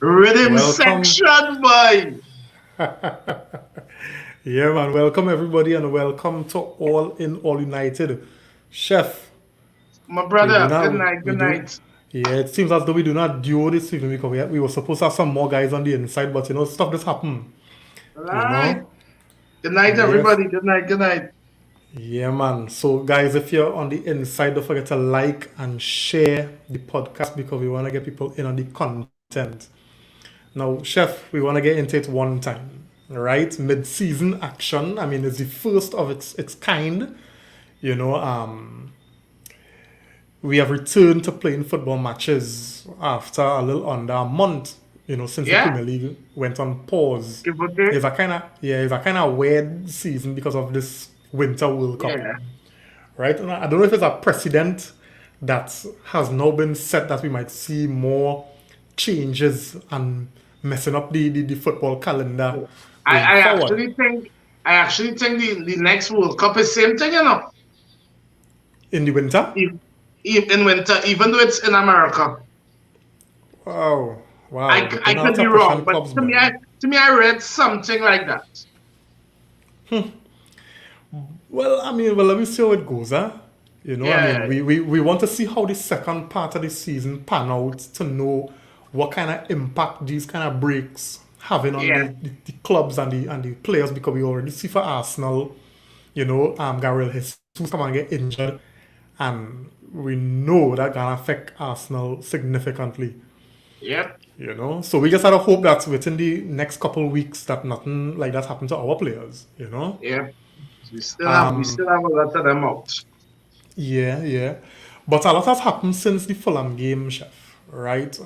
Rhythm Welcome. section, boy. Yeah, man. Welcome, everybody, and welcome to All in All United. Chef, My we do brother, good not, night, we good do, night. yeah, it seems as though we do not duo this evening because we were supposed to have some more guys on the inside, but stuff just happened, All you right. know? Good night, Yes. everybody. Good night, good night. Yeah, man. So, guys, if you're on the inside, don't forget to like and share the podcast because we want to get people in on the content. Now, Chef, we want to get into it one time, right? Mid-season action. I mean, it's the first of its kind. You know, we have returned to playing football matches after a little under a month. Since the Yeah, Premier League went on pause. give or take. It's a kind of weird season because of this Winter World Cup, Yeah. right? And I don't know if it's a precedent that has now been set that we might see more changes and messing up the football calendar I, going I forward actually think I actually think the next World Cup is same thing, in the winter. E- in winter, even though it's in America. Oh, wow, I, the I could penalty be pushing wrong, but clubs, to me, man. I read something like that. Well, let me see how it goes, huh? Yeah, We want to see how the second part of the season pan out to know what kind of impact these kind of breaks having on yeah, the clubs and the players because we already see for Arsenal, Gabriel Jesus come and get injured, and we know that gonna affect Arsenal significantly. yep, So we just had to hope that within the next couple of weeks that nothing like that happened to our players. yep. We still have a lot of them out. Yeah, yeah. But a lot has happened since the Fulham game, Chef, right?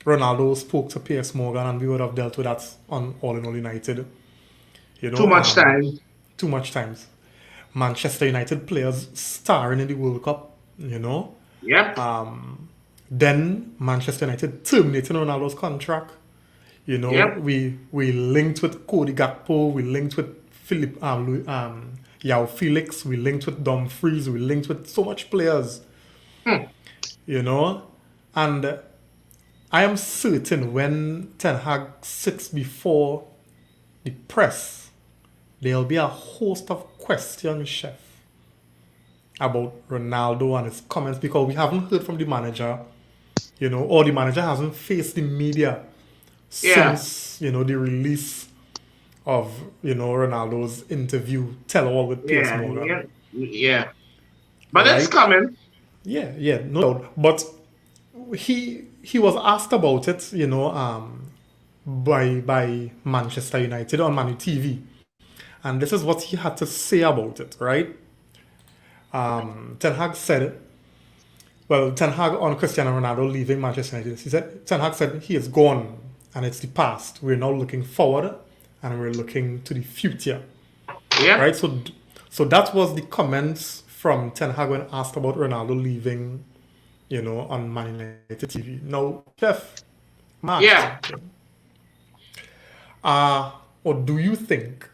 Ronaldo spoke to Piers Morgan and we would have dealt with that on All in All United. You Too know, much time. too much times. Manchester United players starring in the World Cup. Yep, Then Manchester United terminating Ronaldo's contract. yep, We linked with Cody Gakpo, we linked with Yao Felix, we linked with Dumfries, we linked with so much players, hmm, you know, and I am certain when Ten Hag sits before the press, there'll be a host of questions, Chef, about Ronaldo and his comments because we haven't heard from the manager, or the manager hasn't faced the media yeah, since the release of Ronaldo's interview tell all with Piers yeah, Morgan, yeah, yeah. But it's right? coming. Yeah, no doubt. But he was asked about it, by Manchester United on Manu TV, and this is what he had to say about it, right? Ten Hag said, well, Ten Hag on Cristiano Ronaldo leaving Manchester United. He said Ten Hag said he is gone and it's the past. We're now looking forward and we're looking to the future, Yep. right? So that was the comments from Ten Hag when asked about Ronaldo leaving, on Man United TV. Now, Chef, Mark Yeah. something. Or do you think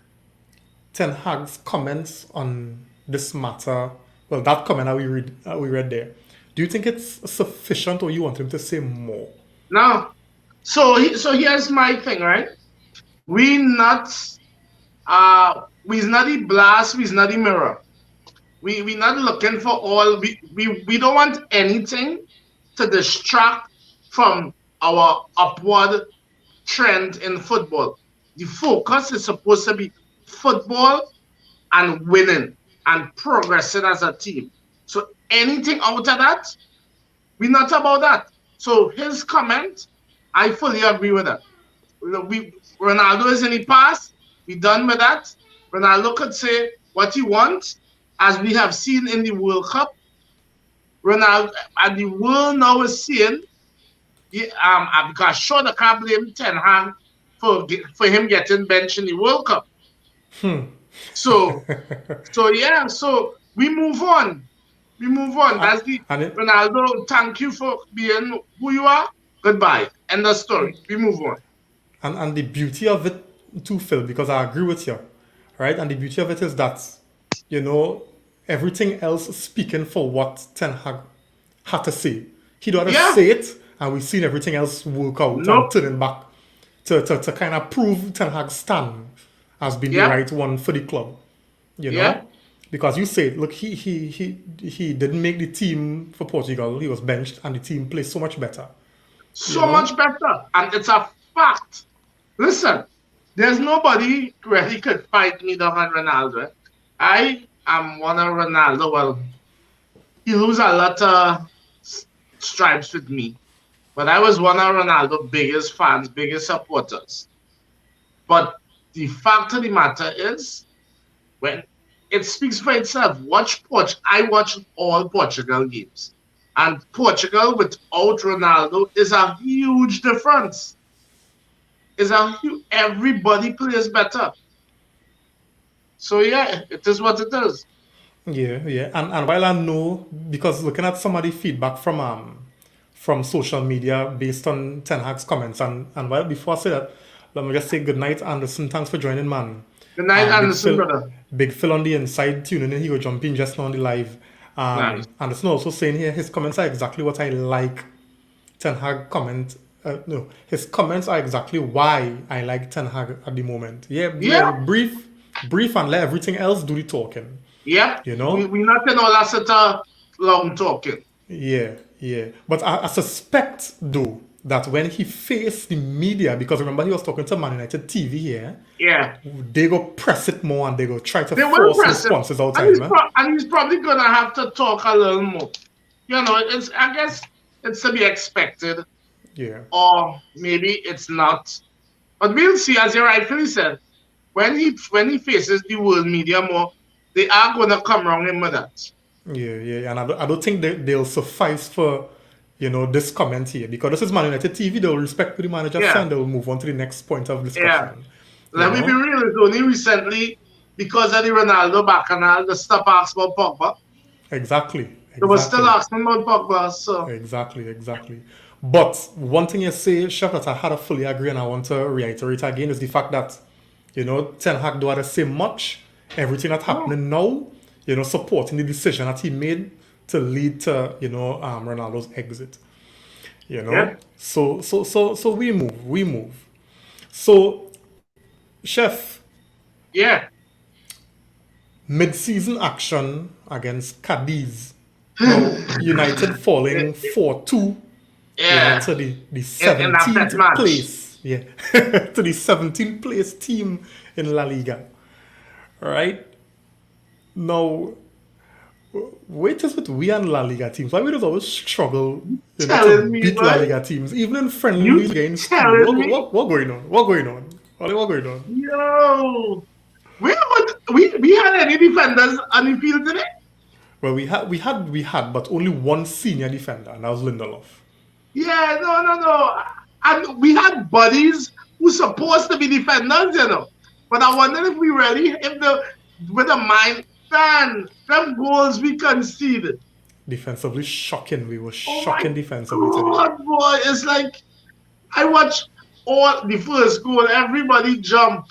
Ten Hag's comments on this matter, well, that comment that we read there, do you think it's sufficient or you want him to say more? Now, so here's my thing, right? We not we's not the blast, we's not the mirror. We not looking for all we don't want anything to distract from our upward trend in football. The focus is supposed to be football and winning and progressing as a team. So anything out of that, we're not about that. So his comment, I fully agree with that. We Ronaldo is in the past. We done with that. Ronaldo could say what he wants, as we have seen in the World Cup. Ronaldo and the world now is seeing. Because sure, I can't blame Ten Hag for him getting benched in the World Cup. So yeah, so we move on. We move on. Uh, That's the and it, Ronaldo. Thank you for being who you are. Goodbye. End of story. We move on. and the beauty of it too, Phil, because I agree with you, right? And the beauty of it is that, you know, everything else speaking for what Ten Hag had to say. He don't have to Yeah. say it, and we've seen everything else work out and Nope. turning back to kind of prove Ten Hag's stand as being the Yeah. right one for the club, you Yeah. know? Because you said, look, he didn't make the team for Portugal. He was benched, and the team plays so much better, you So know? much better. And it's a fact. Listen, there's nobody really could fight me down on Ronaldo. I am one of Ronaldo. Well, he lose a lot of stripes with me. But I was one of Ronaldo's biggest fans, biggest supporters. But the fact of the matter is, when it speaks for itself, I watch all Portugal games. And Portugal without Ronaldo is a huge difference. Everybody plays better. So yeah, it is what it is. Yeah, yeah. And while I know, because looking at some of the feedback from social media based on Ten Hag's comments, and while before I say that, let me just say good night, Anderson. Thanks for joining, man. Good night, Big Anderson, Phil, brother. Big Phil on the inside tuning in. He will jump in just now on the live. Nice. Anderson also saying here his comments are exactly what I like. Ten Hag comment. No, his comments are exactly why I like Ten Hag at the moment. Yeah, Yeah, yeah. Brief, and let everything else do the talking. yep. You We know. we not in all that sort of long talking. Yeah, yeah. But I suspect, though, that when he faced the media, because remember he was talking to Man United TV here, Yeah. they go press it more and they go try to They will force press him. responses out of And him. Eh? he's probably gonna have to talk a little more. It's I guess it's to be expected. Yeah, Or maybe it's not. But we'll see, as you rightfully said, when he faces the world media more, they are gonna come around him with that. yeah. And I don't think they'll suffice for, this comment here. Because this is Man United TV, they'll respect what the manager said Yeah, and they'll move on to the next point of yeah. discussion. You Let me be know? real, it's only recently because of the Ronaldo bacchanal, the stop asking about Pogba. Exactly, They were still exactly. asking about Pogba, so Exactly. But one thing you say, Chef, that I had to fully agree and I want to reiterate again is the fact that, Ten Hag don't have to say much. Everything that's no. happening now, supporting the decision that he made to lead to, Ronaldo's exit. You Yeah, know? So we move. So, Chef, yeah. mid-season action against Cadiz. Now, United falling 4-2, Yeah. to the In that first 17th match. place. Yeah. To the 17th place team in La Liga. Right? Now, wait is with we and La Liga teams. Why we just always struggle, to Telling me, beat La boy. Liga teams, even in You friendlies against teams. telling What, me? what, what going on? What going on? What going on? Yo. We had any defenders on the field today? Well, we had, but only one senior defender, and that was Lindelof. Yeah, no. And we had buddies who supposed to be defenders. But I wonder if we really, if the with a mind, man, them goals we conceded. Defensively shocking. We were Oh my shocking defensively today. God, boy! It's like I watch all the first goal. Everybody jump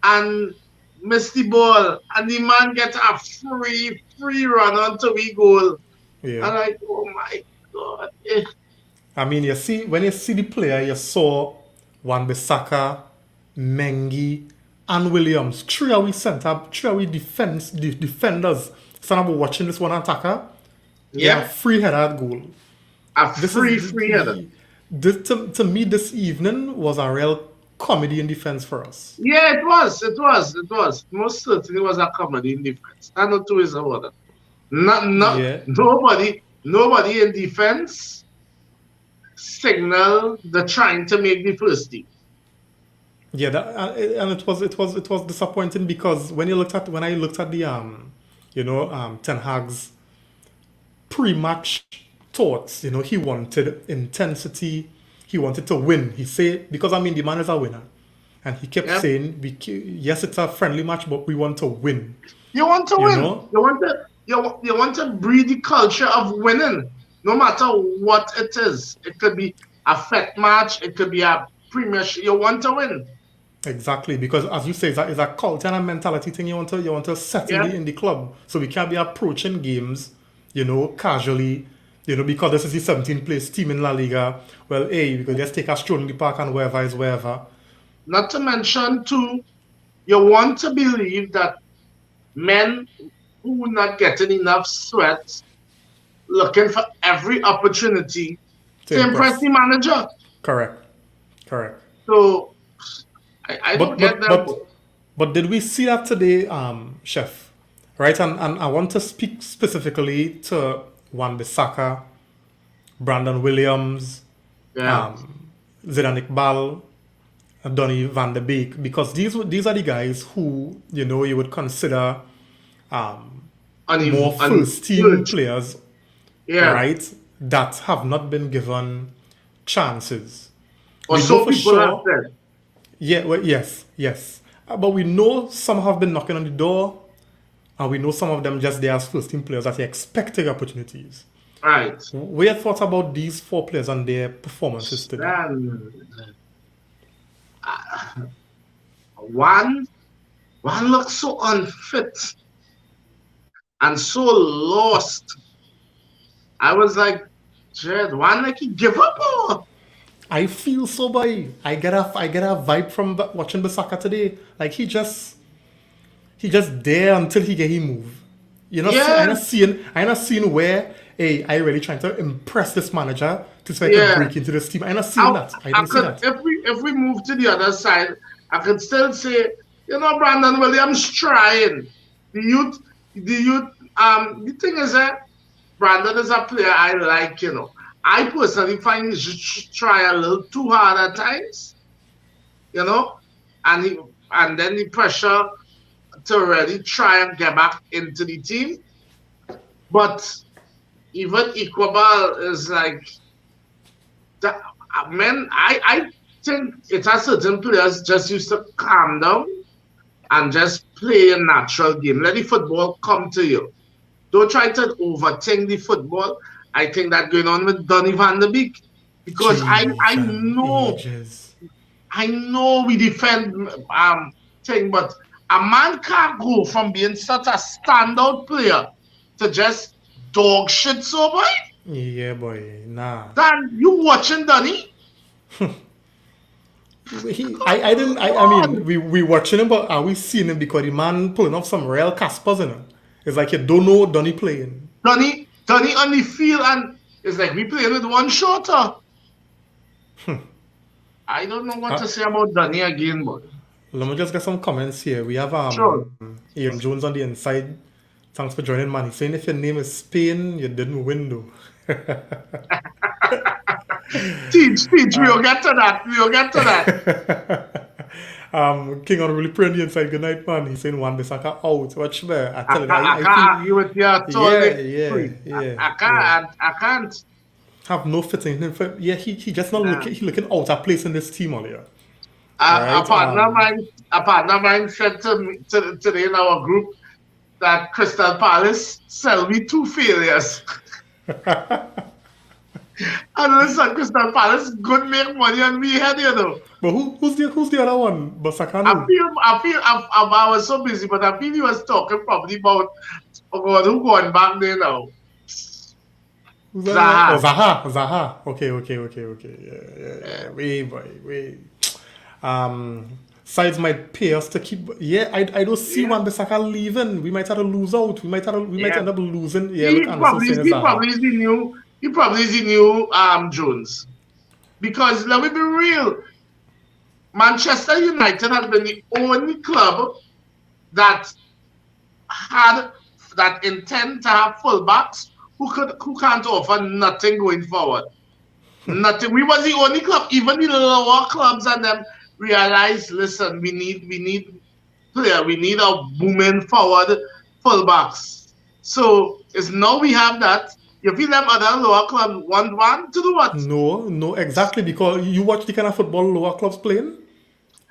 and miss the ball, and the man get a free run onto we goal. Yeah. And like, oh my God. I mean, you see, when you see the player, you saw Wan-Bissaka, Mengi, and Williams. Three of we defenders. Stand up watching this one attacker. Yeah, Yeah, free header at goal. a This is free header. this, to me, this evening was a real comedy in defense for us. Yeah, it was. Most certainly was a comedy in defense. I know two is about that. Not Yeah, nobody in defense signal the trying to make the first team. yeah, and it was disappointing because when I looked at the Ten Hag's pre-match thoughts. He wanted intensity. He wanted to win. He said, because I mean, the man is a winner. And he kept Yeah. saying, yes, it's a friendly match, but we want to win. You want to You win. know? You want to. you want to breed the culture of winning, no matter what it is. It could be a fet match, it could be a premiership. You want to win. Exactly, because as you say, it's a culture and a mentality thing you want to settle Yeah. in the club. So we can't be approaching games, casually, because this is the 17th place team in La Liga. Well, hey, we could just take a stroll in the park and wherever is wherever. Not to mention, too, you want to believe that men who not getting enough sweat, looking for every opportunity To to impress impress. the manager. Correct. Correct. So I don't But get but them. but but did we see that today, Chef? Right, and I want to speak specifically to Wan Bissaka, Brandon Williams, Yeah. um, Zidane Iqbal, Donny van de Beek, because these are the guys who you would consider um, more On the first team verge. players, Yeah. right? That have not been given chances. Or We know so for people have sure. said. Yeah, well, yes, yes. But we know some have been knocking on the door, and we know some of them just there as first team players that are expecting opportunities. Right. What are your thoughts about these four players and their performances today? Man, one one looks so unfit and so lost. I was like, Jed, one like he give up. Or? I feel so, boy. I get a vibe from watching Basaka today. Like he just there until he get he move. Yeah, I not seeing where hey I really trying to impress this manager to try to yeah. break into this team. I not seeing I, that. I I didn't see could that. if we move to the other side, I could still say, Brandon Williams trying. The youth the thing is that Brandon is a player I like. I personally find he should try a little too hard at times, you know, and he and then the pressure to really try and get back into the team. But even Equabal is like that. Man, I think it has certain players just used to calm down and just play a natural game. Let the football come to you. Don't try to overthink the football. I think that going on with Donny van de Beek because I Jeez and know ages. I know we defend thing, but a man can't go from being such a standout player to just dog shit so boy. Yeah, boy. Nah. Dan, you watching Donny? I didn't. I Come mean, on, we watching him, but are we seeing him because the man pulling off some real Caspers in him? It's like you don't know Donny playing. Donny on the field, and it's like we playing with one shorter. I don't know what Uh, to say about Donny again, but Let me just get some comments here. We have sure. Aaron Jones on the inside. Thanks for joining, man. He's saying if your name is Spain, you didn't win though. Teach. We'll get to that. We'll get to that. King on really pretty inside. Good night, man. He's saying Wan Bissaka out. Watch there. I I tell you, can't, I I can't feel argue with you at all, yeah, Nick. yeah, yeah, I yeah. can't. I can't. Have no fitting in him. Yeah, he just not Yeah. looking. He looking out of place in this team earlier. A Right? partner of mine, said to me today in our group that Crystal Palace sell me two failures. And listen, Crystal Palace good make money on me head. But who's the other one? Basakanu. I was so busy, but I feel he was talking probably about who going back there now. Who's that guy? Oh, Zaha. Zaha. Okay. Yeah. Yeah. Wait, boy, wait. Sides might pay us to keep. Yeah, I don't see Yeah. Wan Bissaka leaving. We might have to lose out. We might Yeah. end up losing. Yeah, look, He Anderson probably saying it's he Zaha. probably is the new he probably is the new Jones. Because let me be real, Manchester United has been the only club that had that intent to have fullbacks who can't offer nothing going forward. Nothing. We was the only club, even the lower clubs and them realized, listen, we need player, we need a booming forward fullbacks. So it's now we have that. You feel them other lower clubs want one to do what? No, exactly because you watch the kind of football lower clubs playing.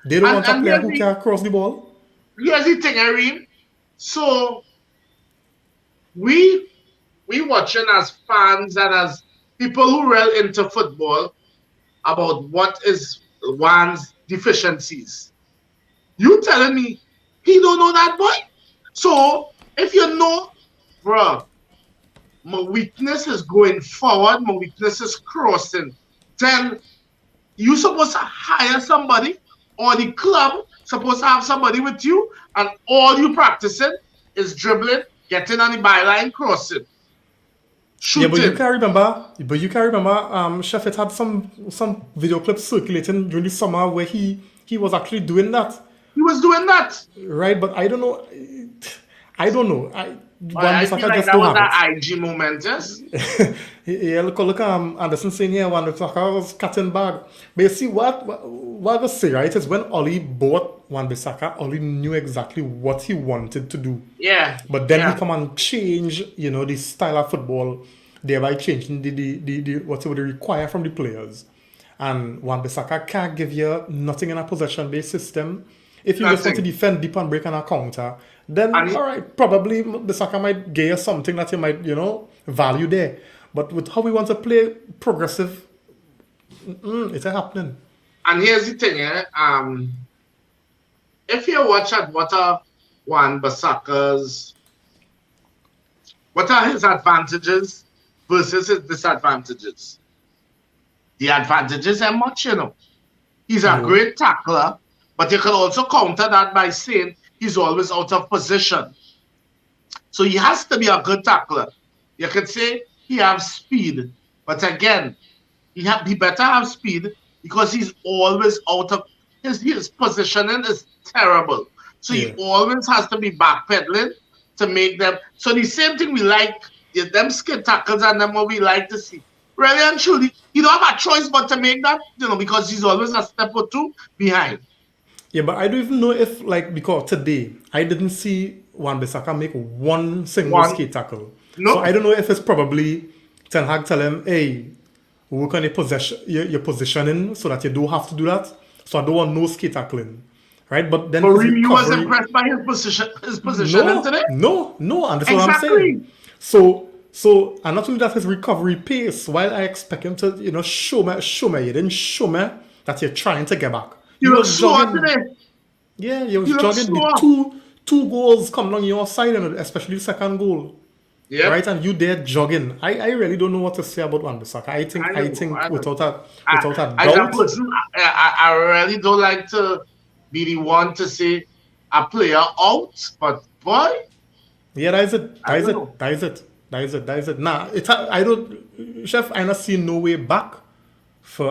They don't want a And player who can cross the ball. here's the thing, Irene. So, we watching as fans and as people who real into football about what is one's deficiencies. You telling me he don't know that boy? So if you know, bro, my weakness is going forward, my weakness is crossing, then you supposed to hire somebody or the club supposed to have somebody with you and all you practicing is dribbling, getting on the byline, crossing, Yeah, but you shooting. can remember, Chef it had some video clips circulating during the summer where he was actually doing that, He was doing that. right? But I don't know. Wan I feel Bissaka like just that don't was have an it. IG moment, yes? Yeah, look, Anderson saying here, Wan Bissaka was cutting bag. But you see, what I say, right, is when Oli bought Wan Bissaka, Oli knew exactly what he wanted to do. Yeah, But then he yeah, come and change, the style of football, thereby changing the what they require from the players. And Wan Bissaka can't give you nothing in a possession-based system. If you just want to nothing. defend deep and break on a counter, then And all right, probably Bissaka might give you something that you might, value there. But with how we want to play progressive, it's not happening. here's the thing, if you watch at Wan Bissaka's, what are his advantages versus his disadvantages? The advantages are much, He's a No. great tackler, but you can also counter that by saying he's always out of position. So he has to be a good tackler. You could say he has speed, but again, he better have speed because he's always out of his positioning is terrible. So he Yeah. always has to be backpedaling to make them. So the same thing we like, them skid tackles and them what we like to see. Really and truly, he don't have a choice but to make that, because he's always a step or two behind. Yeah, but I don't even know if, like, because today I didn't see Wan Bissaka make one single One, skate tackle. So I no, don't know if it's probably Ten Hag tell him, hey, work on your positioning so that you don't have to do that. So I don't want no skate tackling, right? But then but his really, you was recovery, impressed by his positioning no, today. no, no, and that's what I'm saying. Exactly. And not only that, his recovery pace. While I expect him to, show me, you didn't show me that you're trying to get back. You You look was slower jogging. today. Yeah, you was You look jogging. The slower. two goals come along your side, and especially the second goal, Yep. right? And you there jogging. I really don't know what to say about Wan Bissaka. I think I I know. think I know. without a As a doubt, person, I really don't like to be the one to say a player out, but boy, yeah, that is it. I That is don't it. know. That is it. That is it. That is it. Nah, I don't, Chef. I not see no way back for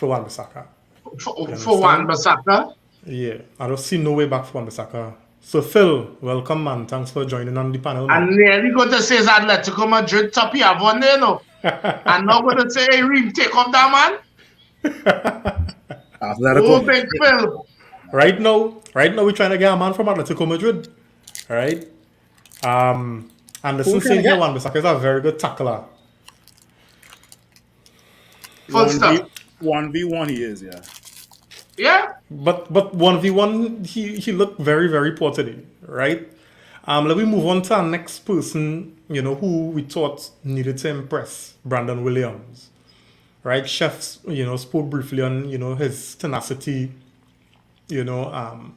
Wan Bissaka. You For Wan understand? Bissaka, Yeah, I don't see no way back for Wan Bissaka. So Phil, welcome man. Thanks for joining on the panel, man. I'm nearly going to say is Atletico Madrid top you have one there, no. I'm not going to say, hey, Reem, take off that man. Atletico. Oh, big Phil. Right now, we're trying to get a man from Atletico Madrid. All right. And this Who we is trying saying to here, get? Wan Bissaka is a very good tackler. Full One v stop. one v one. He is, yeah. Yeah. But 1v1, he looked very, very poor today, right? Let me move on to our next person, who we thought needed to impress, Brandon Williams, right? Chef, spoke briefly on, his tenacity, you know, um,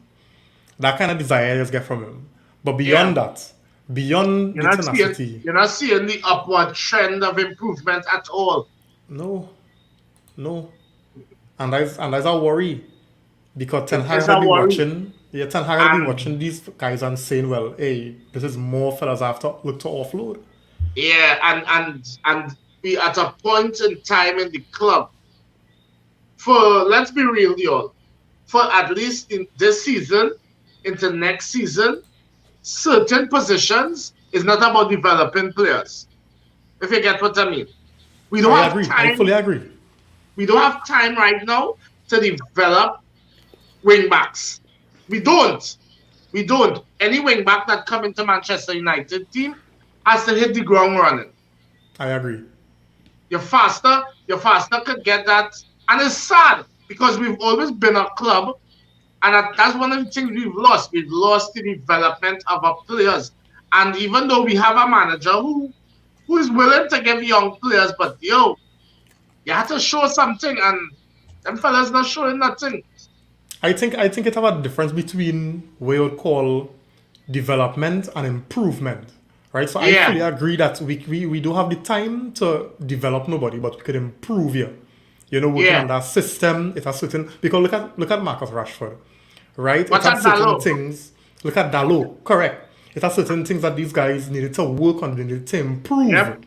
that kind of desire you just get from him. But Yeah. beyond that, beyond You're the not seeing tenacity, you're not seeing the upward trend of improvement at all. no, no. And that's our worry. Because Ten It Hag is had to a be worry. watching, yeah, Ten Hag had to be And watching these guys and saying, well, hey, this is more fellas I have to look to offload. yeah, and we at a point in time in the club for let's be real, y'all. For at least in this season, into next season, certain positions is not about developing players. If you get what I mean. We don't I have agree. I fully time. agree. We don't have time right now to develop wing backs. We don't. We don't. Any wing back that come into Manchester United team has to hit the ground running. I agree. You're faster could get that. And it's sad because we've always been a club, and that's one of the things we've lost. We've lost the development of our players. And even though we have a manager who is willing to give young players, but yo, you have to show something, and them fellas not showing nothing. I think it have a difference between what you would call development and improvement. Right? So I Yeah, fully agree that we don't have the time to develop nobody, but we could improve you. Working yeah. on that system, it has certain because look at Marcus Rashford. Right? It What's had that certain Dalo? things. Look at Dalo, correct. It has certain things that these guys needed to work on, they needed to improve. Yep,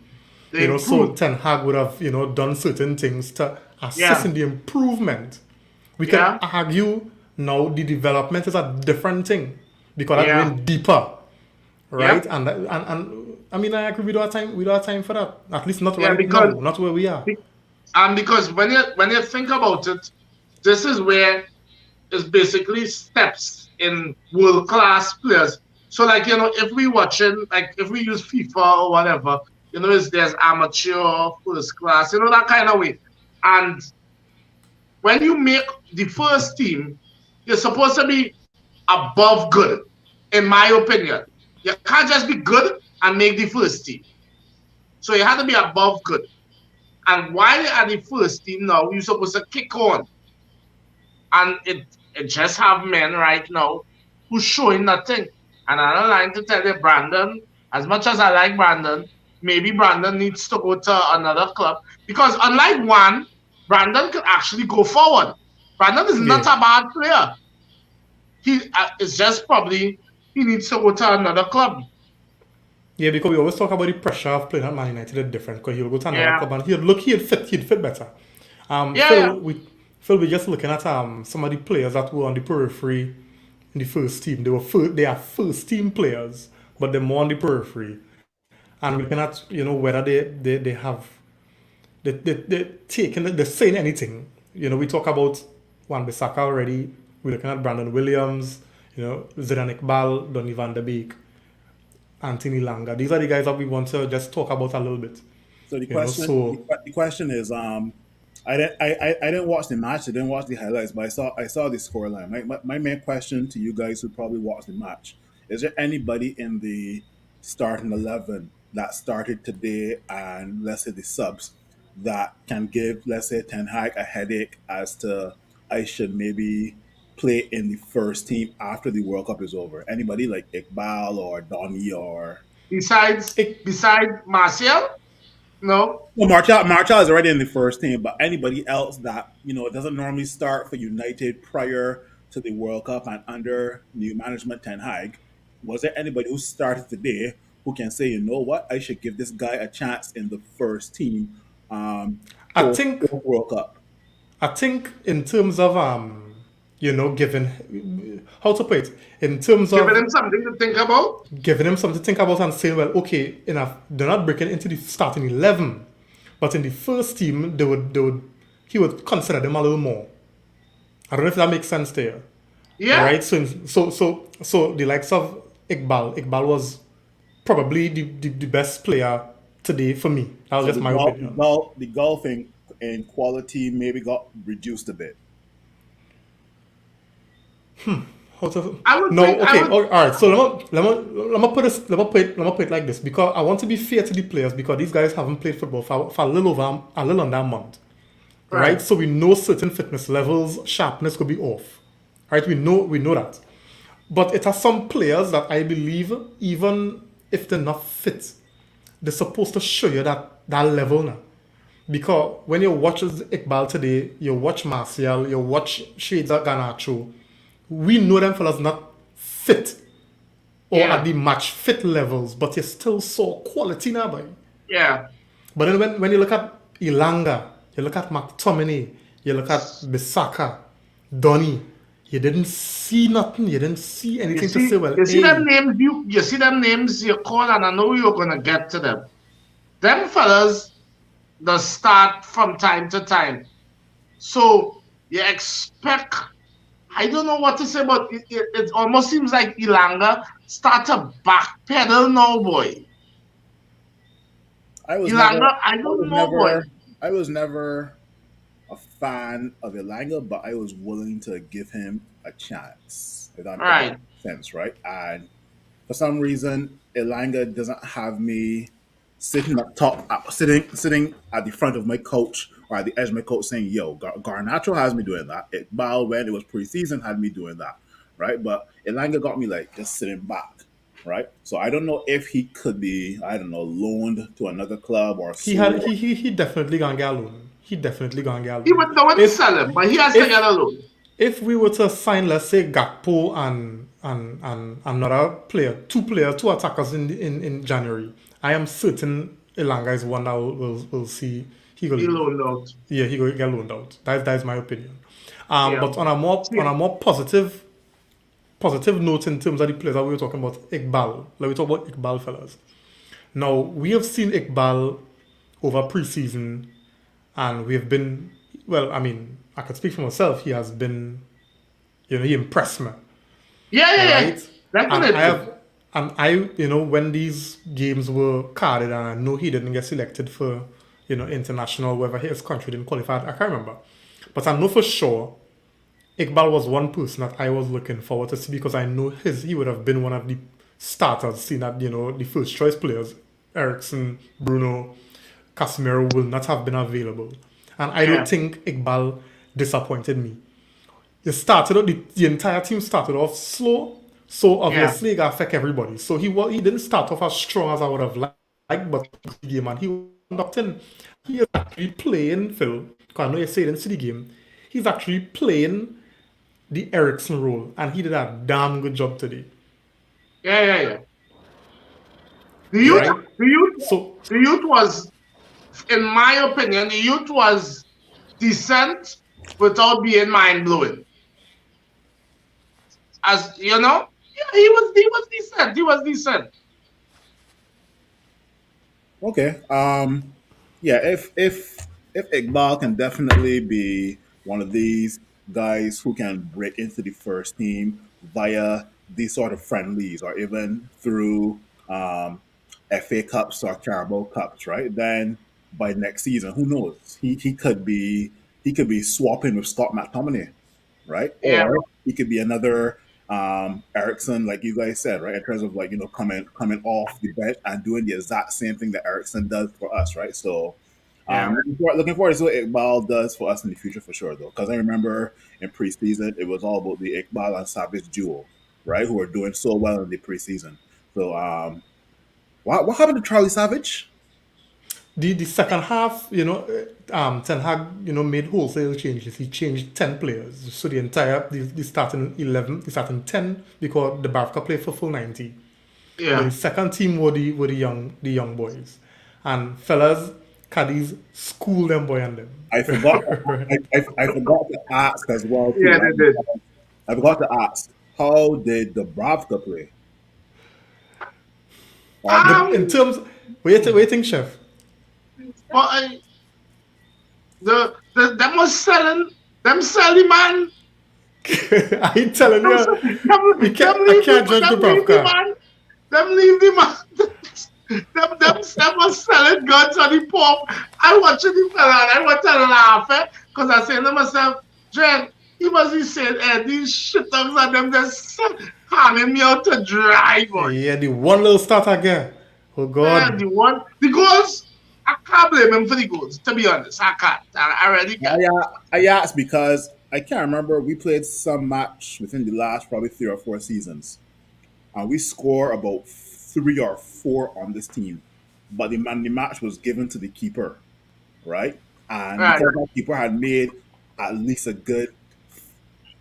they So improve. Ten Hag would have, done certain things to assist Yeah, in the improvement. We can yeah, argue now the development is a different thing because that's yeah. going deeper, right? Yep. And I mean, I agree. We don't have time for that. At least not Yeah, right because now. Not where we are. because when you think about it, this is where it's basically steps in world class players. So like if we watching like if we use FIFA or whatever, there's amateur, first class, that kind of way. And when you make the first team, you're supposed to be above good, in my opinion. You can't just be good and make the first team. So you have to be above good. And while you're at the first team now, you're supposed to kick on. And it just have men right now who's showing nothing. And I don't like to tell you, Brandon, as much as I like Brandon, maybe Brandon needs to go to another club. Because unlike one, Brandon can actually go forward. Brandon is not Yeah, a bad player. He it's just probably he needs to go to another club. yeah. Because we always talk about the pressure of playing at Man United is different. Because he'll go to another Yeah. club and he'd fit better. Yeah, yeah. Phil, we're just looking at some of the players that were on the periphery in the first team. They are first team players, but they're more on the periphery. And we're looking at whether they have they taken they're saying anything. We talk about Wan Bissaka already. We're looking at Brandon Williams, Zidane Iqbal, Donny van der Beek, Anthony Langa. These are the guys that we want to just talk about a little bit. So So the question is, I didn't watch the match. I didn't watch the highlights, but I saw the scoreline. My main question to you guys who probably watched the match: is there anybody in the starting 11 that started today, and let's say the subs that can give, let's say, Ten Hag a headache as to I should maybe play in the first team after the World Cup is over? Anybody like Iqbal or Donny or Besides it, besides Martial, no. well, Martial is already in the first team, but anybody else that doesn't normally start for United prior to the World Cup and under new management Ten Hag, was there anybody who started today who can say, you know what, I should give this guy a chance in the first team I post think World Cup? I think in terms of giving how to put it, in terms Giving of him something to think about. giving him something to think about and saying, well, okay, enough. They're not breaking into the starting 11, but in the first team, he would consider them a little more. I don't know if that makes sense to you. All Yeah. right. So the likes of Iqbal was probably the best player today for me. That was So just my opinion. the golfing in quality maybe got reduced a bit. How to, I would no, think I okay, would all right. So let me put it like this because I want to be fair to the players because these guys haven't played football for a little under a month, right? right. So we know certain fitness levels, sharpness could be off, right? We know that, but it has some players that I believe even if they're not fit, they're supposed to show you that level now. Because when you watch Iqbal today, you watch Martial, you watch Shades Garnacho, we know them fellas not fit or at Yeah. the match fit levels, but you still saw quality now, boy. Yeah. But then when you look at Ilanga, you look at McTominay, you look at Bisaka, Donny, you didn't see nothing, you didn't see You anything to see say, well, you see them hey, names you see them names you call, and I know you're gonna get to them. Them fellas the start from time to time. So you expect I don't know what to say, but it almost seems like Ilanga start to backpedal now, boy. I was never, Ilanga, I I was don't know, boy. never, I was never a fan of Elanga, but I was willing to give him a chance. If that Right. makes sense, right? And for some reason, Elanga doesn't have me sitting up top, sitting at the front of my coach or at the edge of my coach saying, "Yo, Garnacho has me doing that." Iqbal, when it was preseason, had me doing that, right? But Elanga got me like just sitting back, right? So I don't know if he could be, I don't know, loaned to another club or He had sold. he definitely gonna get a loan. He definitely gonna get a He loan. would no one to If sell him, but he has to if get a loan. if we were to sign, let's say, Gakpo and another player, two attackers in January, I am certain Elanga is one that will see he will He leave. loaned out. Yeah, he will get loaned out. That is my opinion. Yeah. But on a more positive note in terms of the players that we were talking about, Iqbal. Like we talk about Iqbal, fellas. Now we have seen Iqbal over preseason, and we have been well. I mean, I could speak for myself. He has been, he impressed me, Yeah. right? And I Definitely. have, and I, when these games were carded, and I know he didn't get selected for, international, whether his country didn't qualify. I can't remember, but I know for sure Iqbal was one person that I was looking forward to see because I know he would have been one of the starters, seeing that, the first choice players, Ericsson, Bruno, Casemiro will not have been available. And I Yeah. don't think Iqbal disappointed me. The entire team started off slow, so Yeah. obviously it affect everybody. So he didn't start off as strong as I would have liked, but the game and he went in. He is actually playing Phil. Because I know you say it in City game. He's actually playing the Ericsson role, and he did a damn good job today, Yeah. The youth, right? the youth, So the youth was, in my opinion, the youth was decent without being mind blowing. As you know, yeah, he was decent. He was decent. Okay. Yeah, if Iqbal can definitely be one of these guys who can break into the first team via these sort of friendlies or even through FA Cups or Carabao Cups, right? Then by next season, who knows? He could be swapping with Scott McTominay, right? Yeah. Or he could be another Ericsson, like you guys said, right? In terms of like coming off the bench and doing the exact same thing that Ericsson does for us, right? So Yeah. looking forward to what Iqbal does for us in the future for sure, though, because I remember in preseason it was all about the Iqbal and Savage duo, right? Who were doing so well in the preseason. So what happened to Charlie Savage? the second half, Ten Hag, made wholesale changes. He changed 10 players. So the starting 11, the starting 10, because the Barca played for full 90. But the Yeah. second team were the young boys. And fellas, Cadiz school them boy and them. I forgot. I forgot to ask as well too. Yeah, they did. I forgot to ask, how did the Bravka play? Or In Um, terms, waiting, chef. but them was selling them selling man. I ain't telling Them, you, I can't judge the them leave the Bravka. man. Them leave the man. them was selling guns on the pub. I watching the fella and I was telling laugh because I said to myself, Jen, he must be saying, these shit dogs and them just hanging me out to dry, boy. Yeah, the one little start again. Oh Man, God. the goals, I can't blame him for the goals, to be honest. I can't. I really can't. I asked because I can't remember. We played some match within the last probably 3 or 4 seasons, and we score about 3 or 4 on this team. But the match was given to the keeper, right? And Right. because that keeper had made at least a good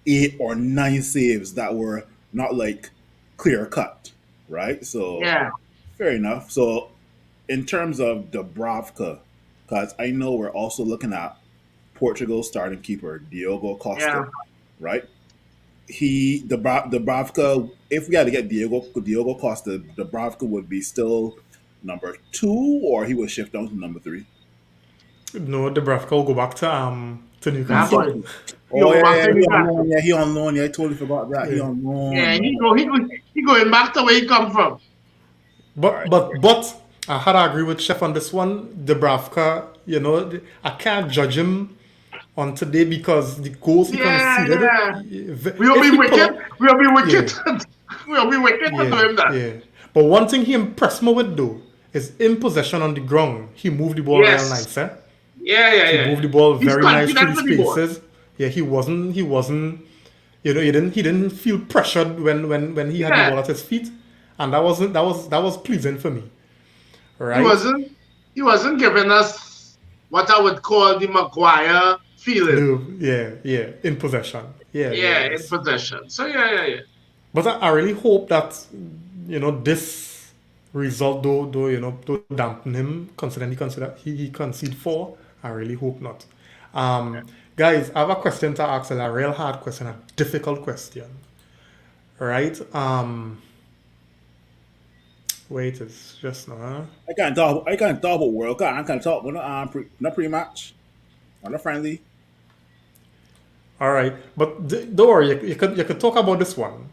8 or 9 saves that were not like clear cut, right? So Yeah. fair enough. So in terms of Dubravka, because I know we're also looking at Portugal's starting keeper Diogo Costa, Yeah. right? Dubravka. If we had to get Diogo Costa, Dubravka would be still number 2, or he would shift down to number 3. No, the Bravka will go back to That's Newcastle. why. Oh Yo, yeah, back yeah, to he on Newcastle. loan. Yeah, he on loan. Yeah, I totally forgot that. He Yeah. on Yeah, loan. he going back to where he come from. All But right. but but I had to agree with Chef on this one. Dubravka, I can't judge him on today because the goals he conceded. Yeah. We'll If be he pull wicked. up, We'll be yeah, wicked. We'll be wicked to do yeah, him that. yeah. But one thing he impressed me with though is in possession on the ground, he moved the ball real Yes. nice. Eh? Yeah. He moved the ball He's very nice through confident the with the ball. spaces. Yeah, he wasn't. He didn't feel pressured when he had the ball Yeah. at his feet, and that was pleasing for me. He Right? wasn't he wasn't giving us what I would call the Maguire feeling. No, yeah, in possession. Yeah, Yeah, in yes. possession. So yeah. But I really hope that this result, though to dampen him, considering he conceded four. I really hope not. Guys, I have a question to ask, a real hard question, a difficult question. Right? Wait, it's just no. Huh? I can't talk about World Cup. I can't talk about not pre-match, or not friendly. All right, but don't worry. You could talk about this one.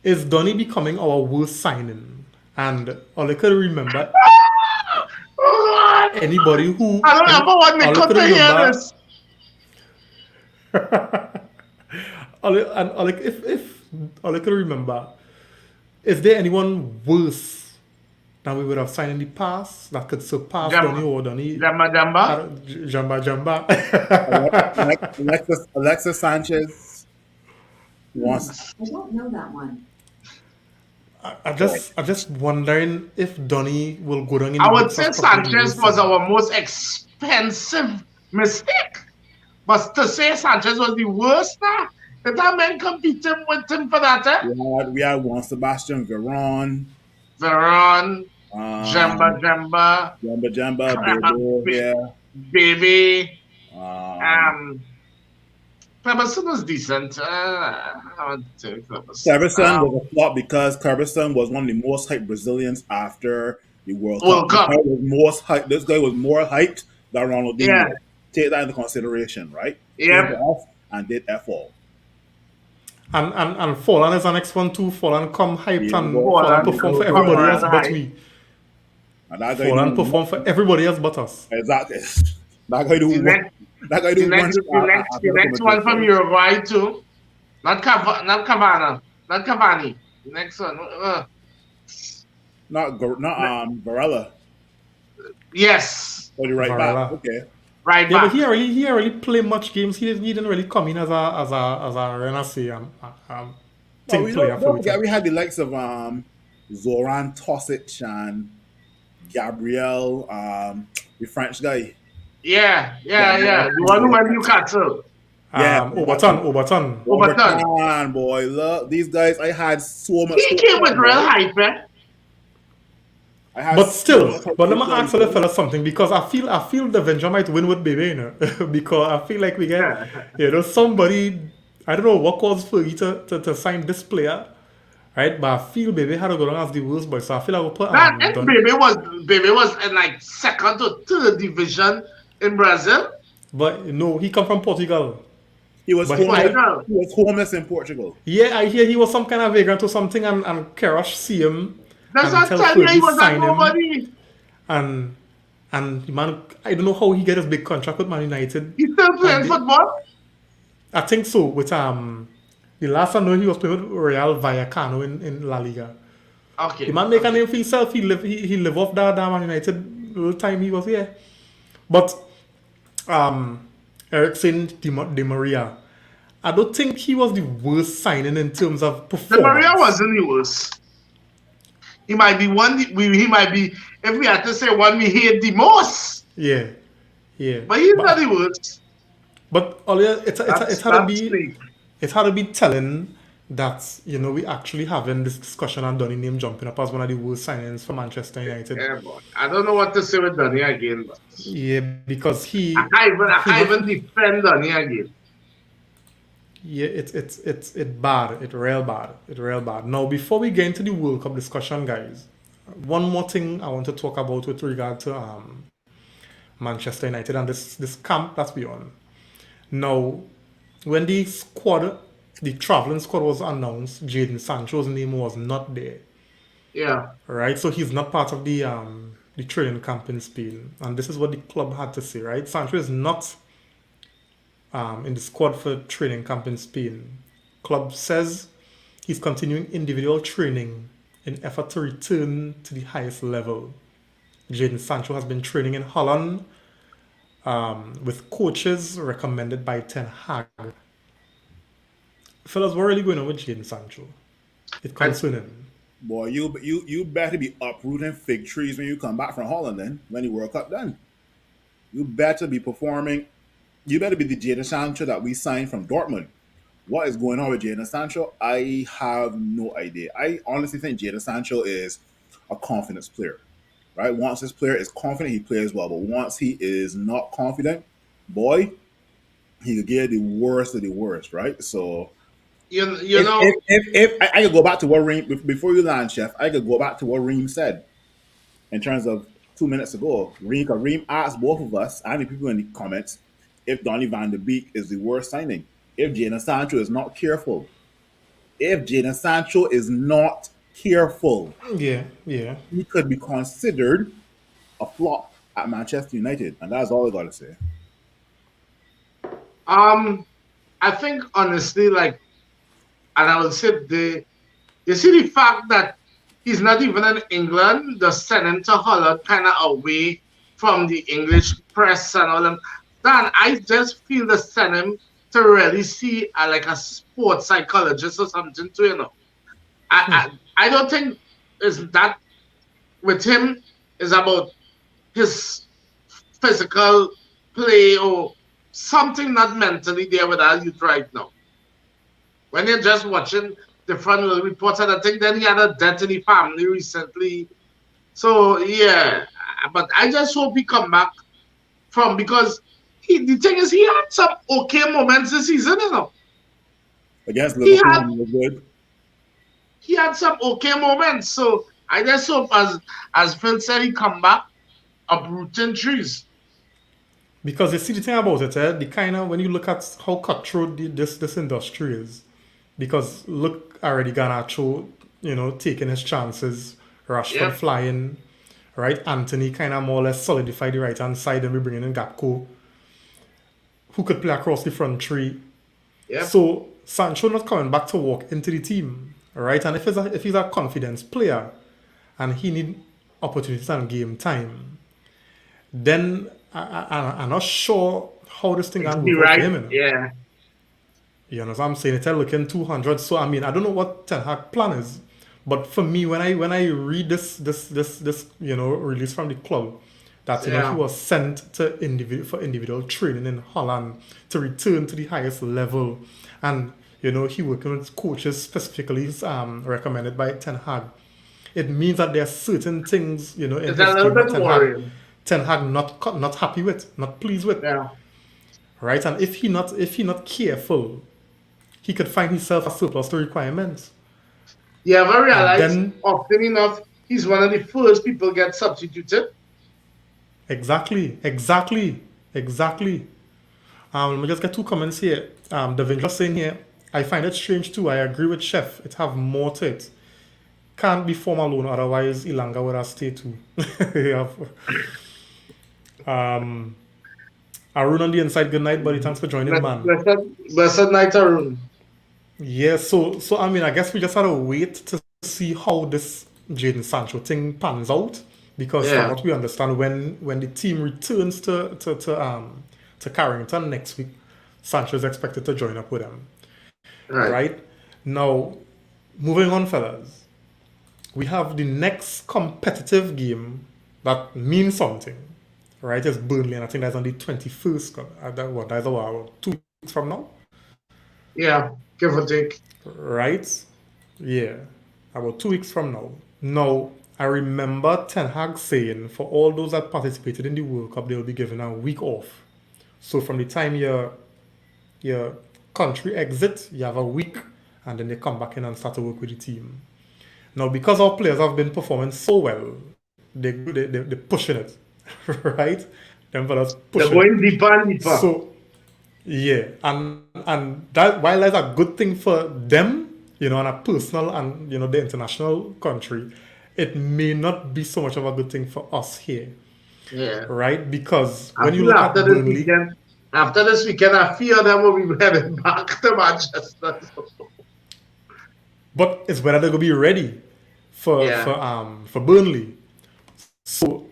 Is Donny becoming our worst signing? And all I could remember, Oh God! anybody who I don't ever want me all I to could hear remember, this. if all I could remember, is there anyone worse than we would have signed in the past that could surpass Donny or Donny? Jamba. Jamba. Alexis Sanchez wants. I don't know that one. I just wondering if Donny will go down in I the would books say as probably the Sanchez worst was signing. our most expensive mistake. But to say Sanchez was the worst now, did that man competing with him for that? Eh? We had Juan Sebastian Veron, Veron, Jamba Jamba, Bilbo here. Baby. Um, Cleberson was decent. I would say Cleberson. Cleberson was a flop because Cleberson was one of the most hyped Brazilians after the World Cup. This guy was more hyped than Ronaldinho. Yeah. Take that into consideration, right? Yeah. And did F-all. And Follan is the next one too. Follan come hyped and Follan Follan perform for everybody else but we. And that guy Follan perform for everybody else but us. Exactly. That guy do the next one from Uruguay too. Not Cavani. The next one. Not Varela. Yes. Oh, the right Varela. back. Okay. Right Yeah, back. but he really play much games. He didn't really come in as a Renaissance team player for we had the likes of Zoran Tosic and Gabriel, the French guy. Yeah. The one who went to Newcastle. Overton. Boy, look, these guys. I had so much. He came with real hype, eh? But still, let me ask the fella something because I feel the Avenger might win with Baby, because I feel like we get somebody, I don't know what caused for you to sign this player, right? But I feel Baby had to go down as the worst boy, so I feel I will put Baby was in like second to third division in Brazil. But no, he come from Portugal. He was homeless in Portugal. Yeah, I hear he was some kind of vagrant or something, and Kerosh see him. That's what I'm telling you, he was like nobody. And man, I don't know how he get his big contract with Man United. He's still playing football? I think so. With the last I know he was playing with Real Vallecano in La Liga. Okay. The man make a name for himself. He live off that Man United little time he was here. But Erik saying Di Maria, I don't think he was the worst signing in terms of performance. Di Maria wasn't the worst. He might be he might be, if we had to say one we hate the most. Yeah. But he's not the worst. But it's hard to be telling that we actually having this discussion and Donny name jumping up as one of the worst signings for Manchester United. Yeah, but I don't know what to say with Donny again. But yeah, because I can't even defend Donny again. Yeah, it's bad. It's real bad. Now, before we get into the World Cup discussion, guys, one more thing I want to talk about with regard to Manchester United and this camp that we're on. Now, when the traveling squad was announced, Jadon Sancho's name was not there. Yeah. Right, so he's not part of the training camp in Spain, and this is what the club had to say. Right, Sancho is not in the squad for training camp in Spain. Club says he's continuing individual training in effort to return to the highest level. Jadon Sancho has been training in Holland with coaches recommended by Ten Hag. Fellas, what really going on with Jadon Sancho? It I, concerning. Boy, you better be uprooting fig trees when you come back from Holland. Then when the World Cup done, you better be performing. You better be the Jadon Sancho that we signed from Dortmund. What is going on with Jadon Sancho? I have no idea. I honestly think Jadon Sancho is a confidence player, right? Once this player is confident, he plays well. But once he is not confident, boy, he could get the worst of the worst, right? So you know, if I could go back to what Reem before you land, Chef, I could go back to what Reem said in terms of 2 minutes ago. Reem asked both of us and the people in the comments if Donny van de Beek is the worst signing. If Jadon Sancho is not careful, if Jadon Sancho is not careful, Yeah, yeah. he could be considered a flop at Manchester United, and that's all I got to say. um, I think honestly, like, and I would say you see the fact that he's not even in England, the send him to Holland kind of away from the English press and all them. Dan, I just feel the send him to really see like a sports psychologist or something to I don't think is that with him is about his physical play or something not mentally there with our youth right now. When you're just watching different little reports, and I think then he had a death in the family recently. So yeah, but I just hope he come back from because the thing is he had some okay moments this season, you know. Against He Liverpool, had he was good. he had some okay moments. So I just hope as Phil said he come back uprooting trees. Because you see the thing about it, the kind of when you look at how cutthroat this industry is, because look already Garnacho, taking his chances, Rashford Yep, flying, right? Anthony kind of more or less solidified the right hand side, and we bringing in Gakpo, who could play across the front three. yep. So Sancho not coming back to walk into the team, right? And if he's a confidence player, and he need opportunities and game time, then I'm not sure how this thing can Be work out for right. him. Yeah. You know what I'm saying? It's looking 200. So I mean, I don't know what Ten Hag plan is, but for me, when I read this release from the club, that he Yeah. was sent to individual training in Holland to return to the highest level, and he working with coaches specifically recommended by Ten Hag. It means that there are certain things in It's a his little game that bit worrying. Ten Hag not happy with, not pleased with, Yeah. right? And if he not careful, he could find himself a surplus to requirements. You ever And realize then often enough he's one of the first people get substituted? exactly. Let me just get two comments here. The saying here, I find it strange too. I agree with Chef. It have more to it. Can't be form alone, otherwise Ilanga would have stayed too. um, Arun on the inside, good night, buddy. Thanks for joining, Blessed, man. blessed night, Arun. Yeah, so I mean, I guess we just had to wait to see how this Jadon Sancho thing pans out, because from Yeah. what we understand, when the team returns to Carrington next week, Sancho is expected to join up with them. Right. Right now, moving on, fellas, we have the next competitive game that means something. Right, it's Burnley, and I think that's on the 21st. That's about 2 weeks from now. Yeah. Give or take. Right? Yeah, about 2 weeks from now. Now, I remember Ten Hag saying for all those that participated in the World Cup, they will be given a week off. So from the time your country exit, you have a week, and then they come back in and start to work with the team. Now, because our players have been performing so well, they're pushing it, right? Them fellas They're pushing it. going deeper and deeper. So yeah, and that while that's a good thing for them, on a personal and the international country, it may not be so much of a good thing for us here, Yeah. right? Because I when you feel look at Burnley, after this weekend, I fear them will be headed back to Manchester. but it's whether they're gonna be ready, for Burnley. So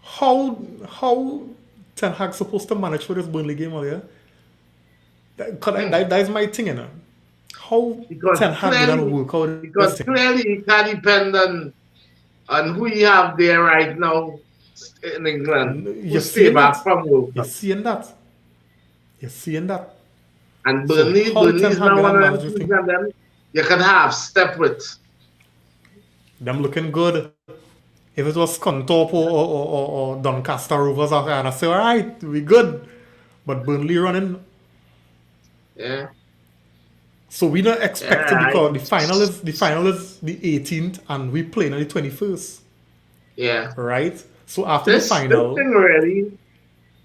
how Ten Hag supposed to manage for this Burnley game earlier? That is my thing, you know. How Because Ten Hag gonna clearly, work out this because thing? clearly it can depend on who you have there right now in England who You're stay seeing that. back from World You're Cup. seeing that. You're seeing that. And So how Burnley Ten is Hag now gonna one of manage them this teams thing? that them you can have step with. Them looking good. If it was Scunthorpe or Doncaster Rovers, I'd say, all right, we good. But Burnley running. Yeah. So we don't expect to, Yeah. because the final is the 18th and we playing on the 21st. Yeah. Right? So after the This final, thing really,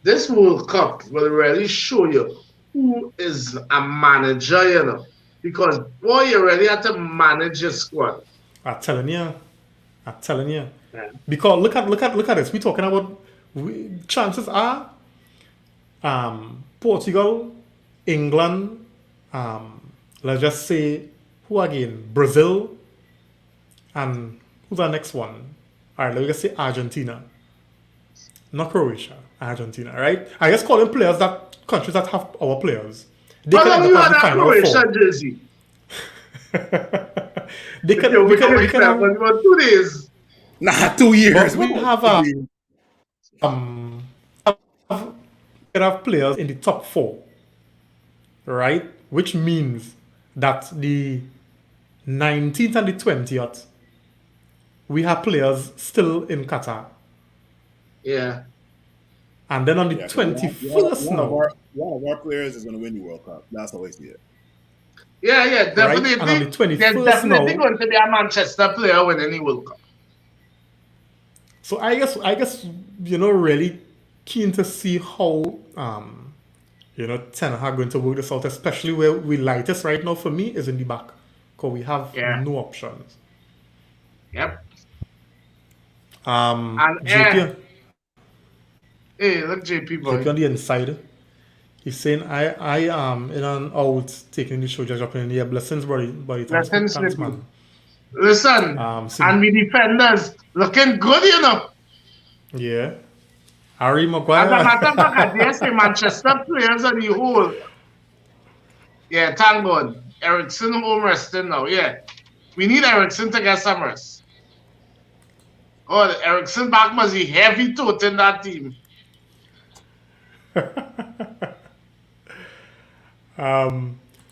this World Cup will really show you who is a manager, you know. Because boy, you really have to manage your squad. I'm telling you. Yeah. Because look at this. We're talking about chances are Portugal, England, let's just say who again? Brazil, and who's our next one? Alright, let's just say Argentina. Not Croatia, Argentina, right? I just call them players that countries that have our players. They How can long end you up as had the that final Croatia four. jersey? They can We can expect have, about 2 days. Nah, 2 years. but we have um we have players in the top four, right? Which means that the 19th and the 20th we have players still in Qatar. Yeah. And then on the Yeah, 'cause 21st now, one of our players is going to win the World Cup. That's how I see it. Yeah, right? And on the definitely. There's 21st definitely now, going to be a Manchester player winning the World Cup. so I guess really keen to see how Ten Hag going to work this out, especially where we lightest right now for me is in the back, because we have Yeah. no options. Yep. And JP, hey, look, JP JP boy. on the inside, he's saying I am in and out taking the show, just dropping in the air. Blessings, buddy. Thanks, Listen, thanks, Slippy. man. Listen, Sim- and we defenders looking good, you know. yeah, Harry As a Maguire. matter of fact, I dare say Manchester players on the whole. Yeah, thank God. Ericsson home resting now. Yeah. We need Ericsson to get some rest. Oh, Ericsson back must be heavy toting that team.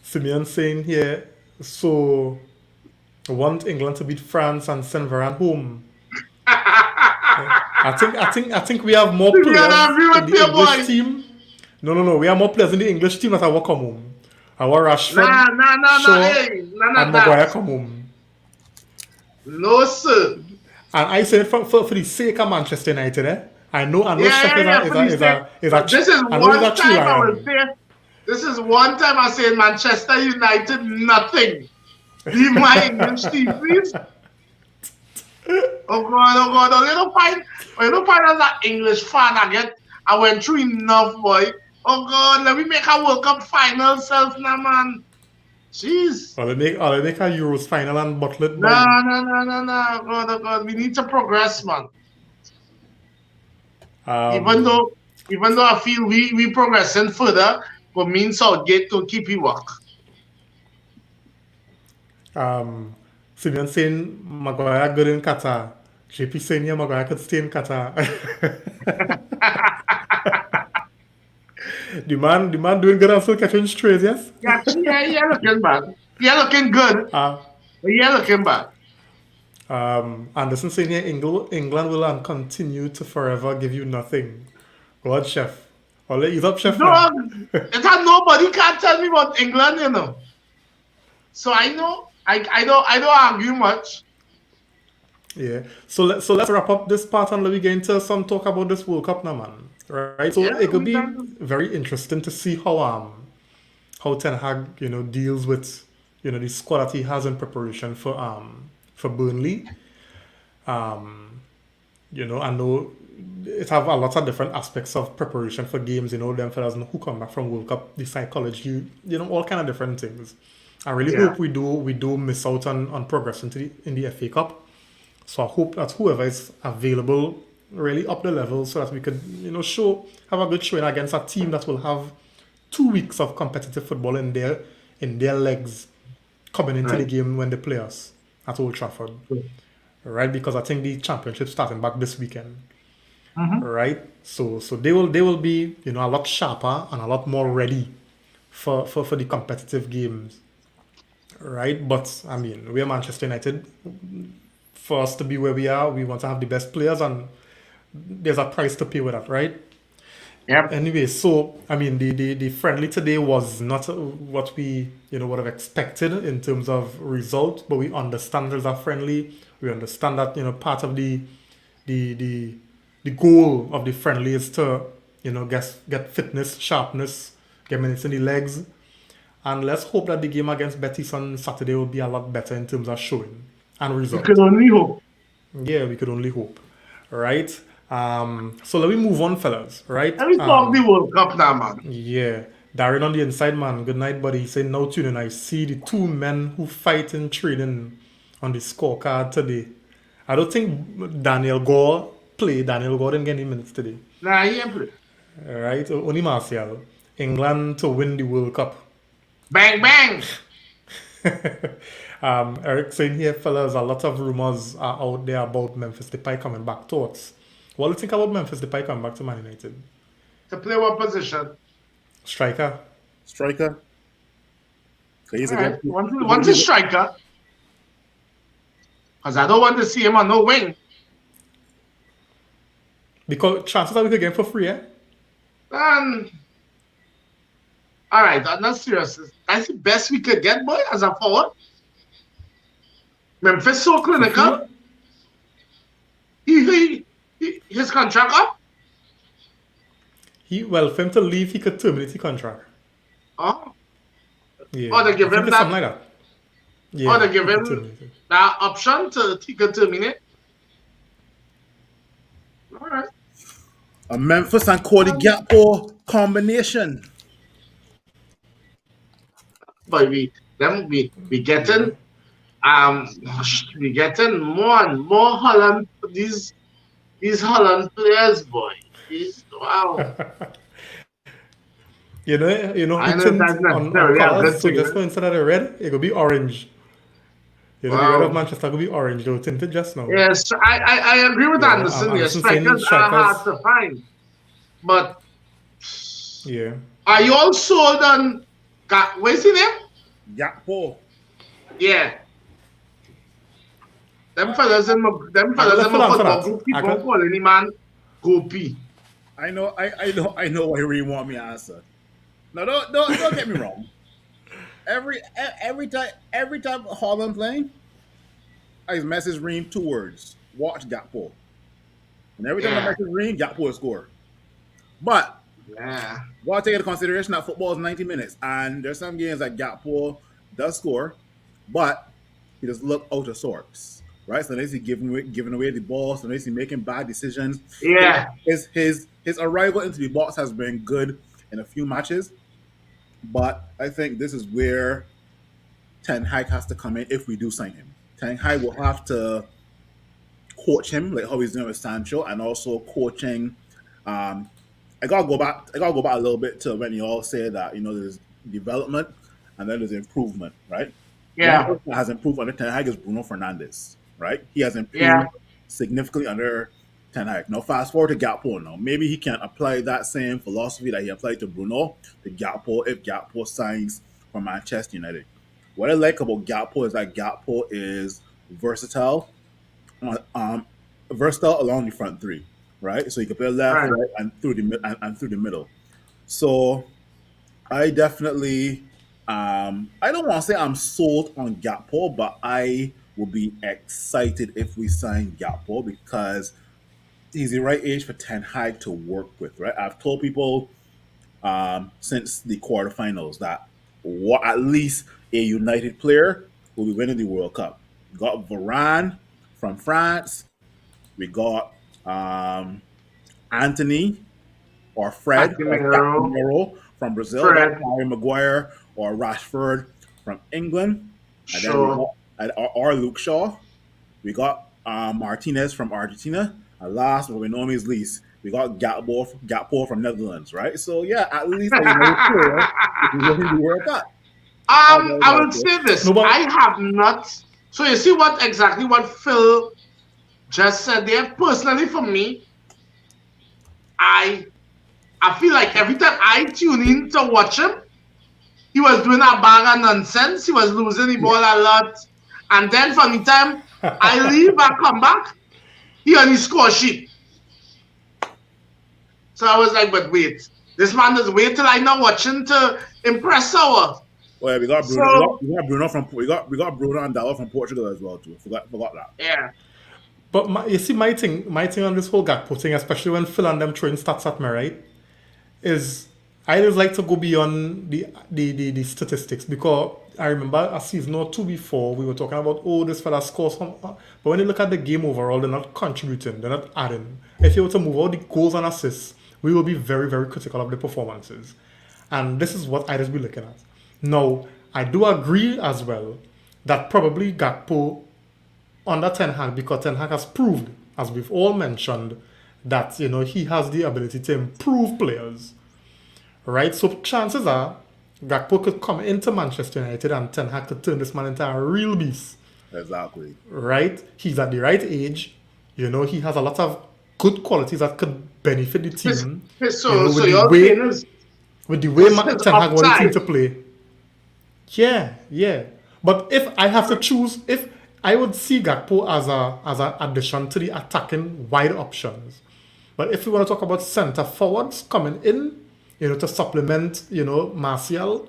Simeon saying here, so want England to beat France and send Varane home. I think we have more Simeon, players I agree in with the you, English boy. team. No. We have more players in the English team that are come home. Our Rashford, Nah. Shaw, Hey, none and of Maguire that. come home. No, sir. And I said for the sake of Manchester United, I know Chef This is I know he's a one true time I will lion. say. This is one time I say Manchester United nothing. Leave my English team, please. Oh God. You don't find us that English fan again. I went through enough, boy. Oh God, let me make a World Cup final self now, man. Jeez. Or they make a Euros final and bottle it No. by Oh God. We need to progress, man. Even um, though I feel we progressing further, but means Southgate to keep it work. Simeon saying Maguire good in Qatar. JP saying yeah, Maguire could stay in Qatar. the man doing good and still catching strays, yes? Yeah, looking bad. Yeah, looking good. Uh, But yeah, looking bad. Anderson saying here England will continue to forever give you nothing. Go on, chef. I'll let you up, chef. No, it's that nobody can tell me about England, you know. So I know I don't argue much. Yeah. So let's wrap up this part and let me get into some talk about this World Cup now, man. Right. So Yeah, it could we be can. very interesting to see how Ten Hag deals with the squad that he has in preparation for Burnley. I know it have a lot of different aspects of preparation for games. Them fellas who come back from World Cup, the psychology, all kind of different things. I really Yeah. hope we do miss out on progressing in the FA Cup. So I hope that whoever is available really up the level so that we could, have a good showing against a team that will have 2 weeks of competitive football in their legs coming into the Right. game when they play us at Old Trafford. Right? Because I think the championship starting back this weekend. Mm-hmm. Right? So they will be, a lot sharper and a lot more ready for the competitive games. Right? But I mean, we are Manchester United. For us to be where we are, we want to have the best players, and there's a price to pay with that, right? Yep. Anyway, so I mean, the friendly today was not what we would have expected in terms of result, but we understand there's a friendly. We understand that part of the the the goal of the friendly is to get fitness, sharpness, get minutes in the legs, and let's hope that the game against Betis on Saturday will be a lot better in terms of showing and We could result. only hope. Yeah, we could only hope. Right? So let me move on, fellas. Right? And we talk the World Cup now, man. Yeah. Darren on the inside, man. Good night, buddy. He said, now tuning. I see the two men who fight in training on the scorecard today. I don't think Daniel Gore played. Daniel Gore didn't get any minutes today. Nah, he ain't play. All right? Only Martial. England to win the World Cup. Bang, bang. Eric saying here, fellas, a lot of rumors are out there about Memphis Depay coming back to us. What do you think about Memphis Depay coming back to Man United? To play what position? Striker? Striker. He's All a right. good. Once a striker, because I don't want to see him on no wing. Because chances are we could get him for free, eh? And all right, I'm not serious. That's the best we could get, boy, as a forward. Memphis so For free? clinical. His contract up. For him to leave, he could terminate the contract. Oh, Yeah, or they I give think him it's something that, like that. or Yeah, they give he could him terminate it. that option to he could terminate. All right. A Memphis and Cody Gakpo combination. But we Yeah. getting um we getting more and more Holland these Holland players, boy. These wow. He I know tint that's on necessarily a colors, good so thing, just huh? now instead of the red, it could be orange. The red of Wow. Manchester could be orange, though, tinted just now. Yes, I agree with Anderson. Yes, Anderson saying strikers are hard strikers. to find. But Yeah. are you all sold on what's his name? Gakpo. Yeah. Them I could fellas let in Phil my answer football that. group keep I on could. calling him man Gopi. I know why you really want me to answer. No, don't get me wrong. Every time Holland playing, I message Reem 2 words. Watch Gakpo. And every time I Yeah. message Reem, Gakpo will score. But Yeah. gotta take into consideration that football is 90 minutes. And there's some games that Gakpo does score, but he does look out of sorts. Right? So he's giving away the ball, so he's making bad decisions. Yeah. His arrival into the box has been good in a few matches, but I think this is where Ten Hag has to come in if we do sign him. Ten Hag will have to coach him like how he's doing with Sancho, and also coaching. Um, I gotta go back. I gotta go back a little bit to when you all say that there's development and then there's improvement, right? One Yeah. person that has improved under Ten Hag is Bruno Fernandes, right? He has Yeah. improved significantly under Ten Hag. Now, fast forward to Gakpo. Now, maybe he can apply that same philosophy that he applied to Bruno to Gakpo if Gakpo signs for Manchester United. What I like about Gakpo is that Gakpo is versatile, um, versatile along the front three, right? So he can play left, Right. right, and through the middle. So I definitely, I don't want to say I'm sold on Gakpo, but I will be excited if we sign Gakpo because he's the right age for Ten Hag to work with, right? I've told people since the quarterfinals that at least a United player will be winning the World Cup. We got Varane from France. We got Anthony or Fred or Casemiro, Casemiro from Brazil. We got Fred. Harry Maguire or Rashford from England, and then we Sure. got our Luke Shaw. We got Martinez from Argentina, and last but by no means least, we got Gakpo from Netherlands, right? So yeah, at least another player if you win the World Cup. I will say this. No, but I have not. So you see what Phil just said there. Personally, for me, I I feel like every time I tune in to watch him, he was doing a bag of nonsense. He was losing the ball a lot, and then from the time I leave and come back, he on his score sheet. So I was like, but wait, this man is wait till I now watching to impress our. Well, we got Bruno. So We got Bruno from Bruno and Dalot from Portugal as well too. Forgot that. yeah, But you see, my thing on this whole Gakpo thing, especially when Phil and them throwing stats at me, right, is I just like to go beyond the statistics, because I remember a season or two before we were talking about, oh, this fella scores some, but when you look at the game overall, they're not contributing, they're not adding. If you were to move out the goals and assists, we will be very, very critical of the performances. And this is what I just be looking at. Now, I do agree as well that probably Gakpo under Ten Hag, because Ten Hag has proved, as we've all mentioned, that he has the ability to improve players, right? So chances are Gakpo could come into Manchester United and Ten Hag could turn this man into a real beast, Exactly. right? He's at the right age, he has a lot of good qualities that could benefit the team. so with the your way thing is with the way his Ten Hag wanted the team upside. to play. Yeah. But if I have to choose, if I would see Gakpo as an addition to the attacking wide options. But if we want to talk about centre forwards coming in, to supplement, Martial,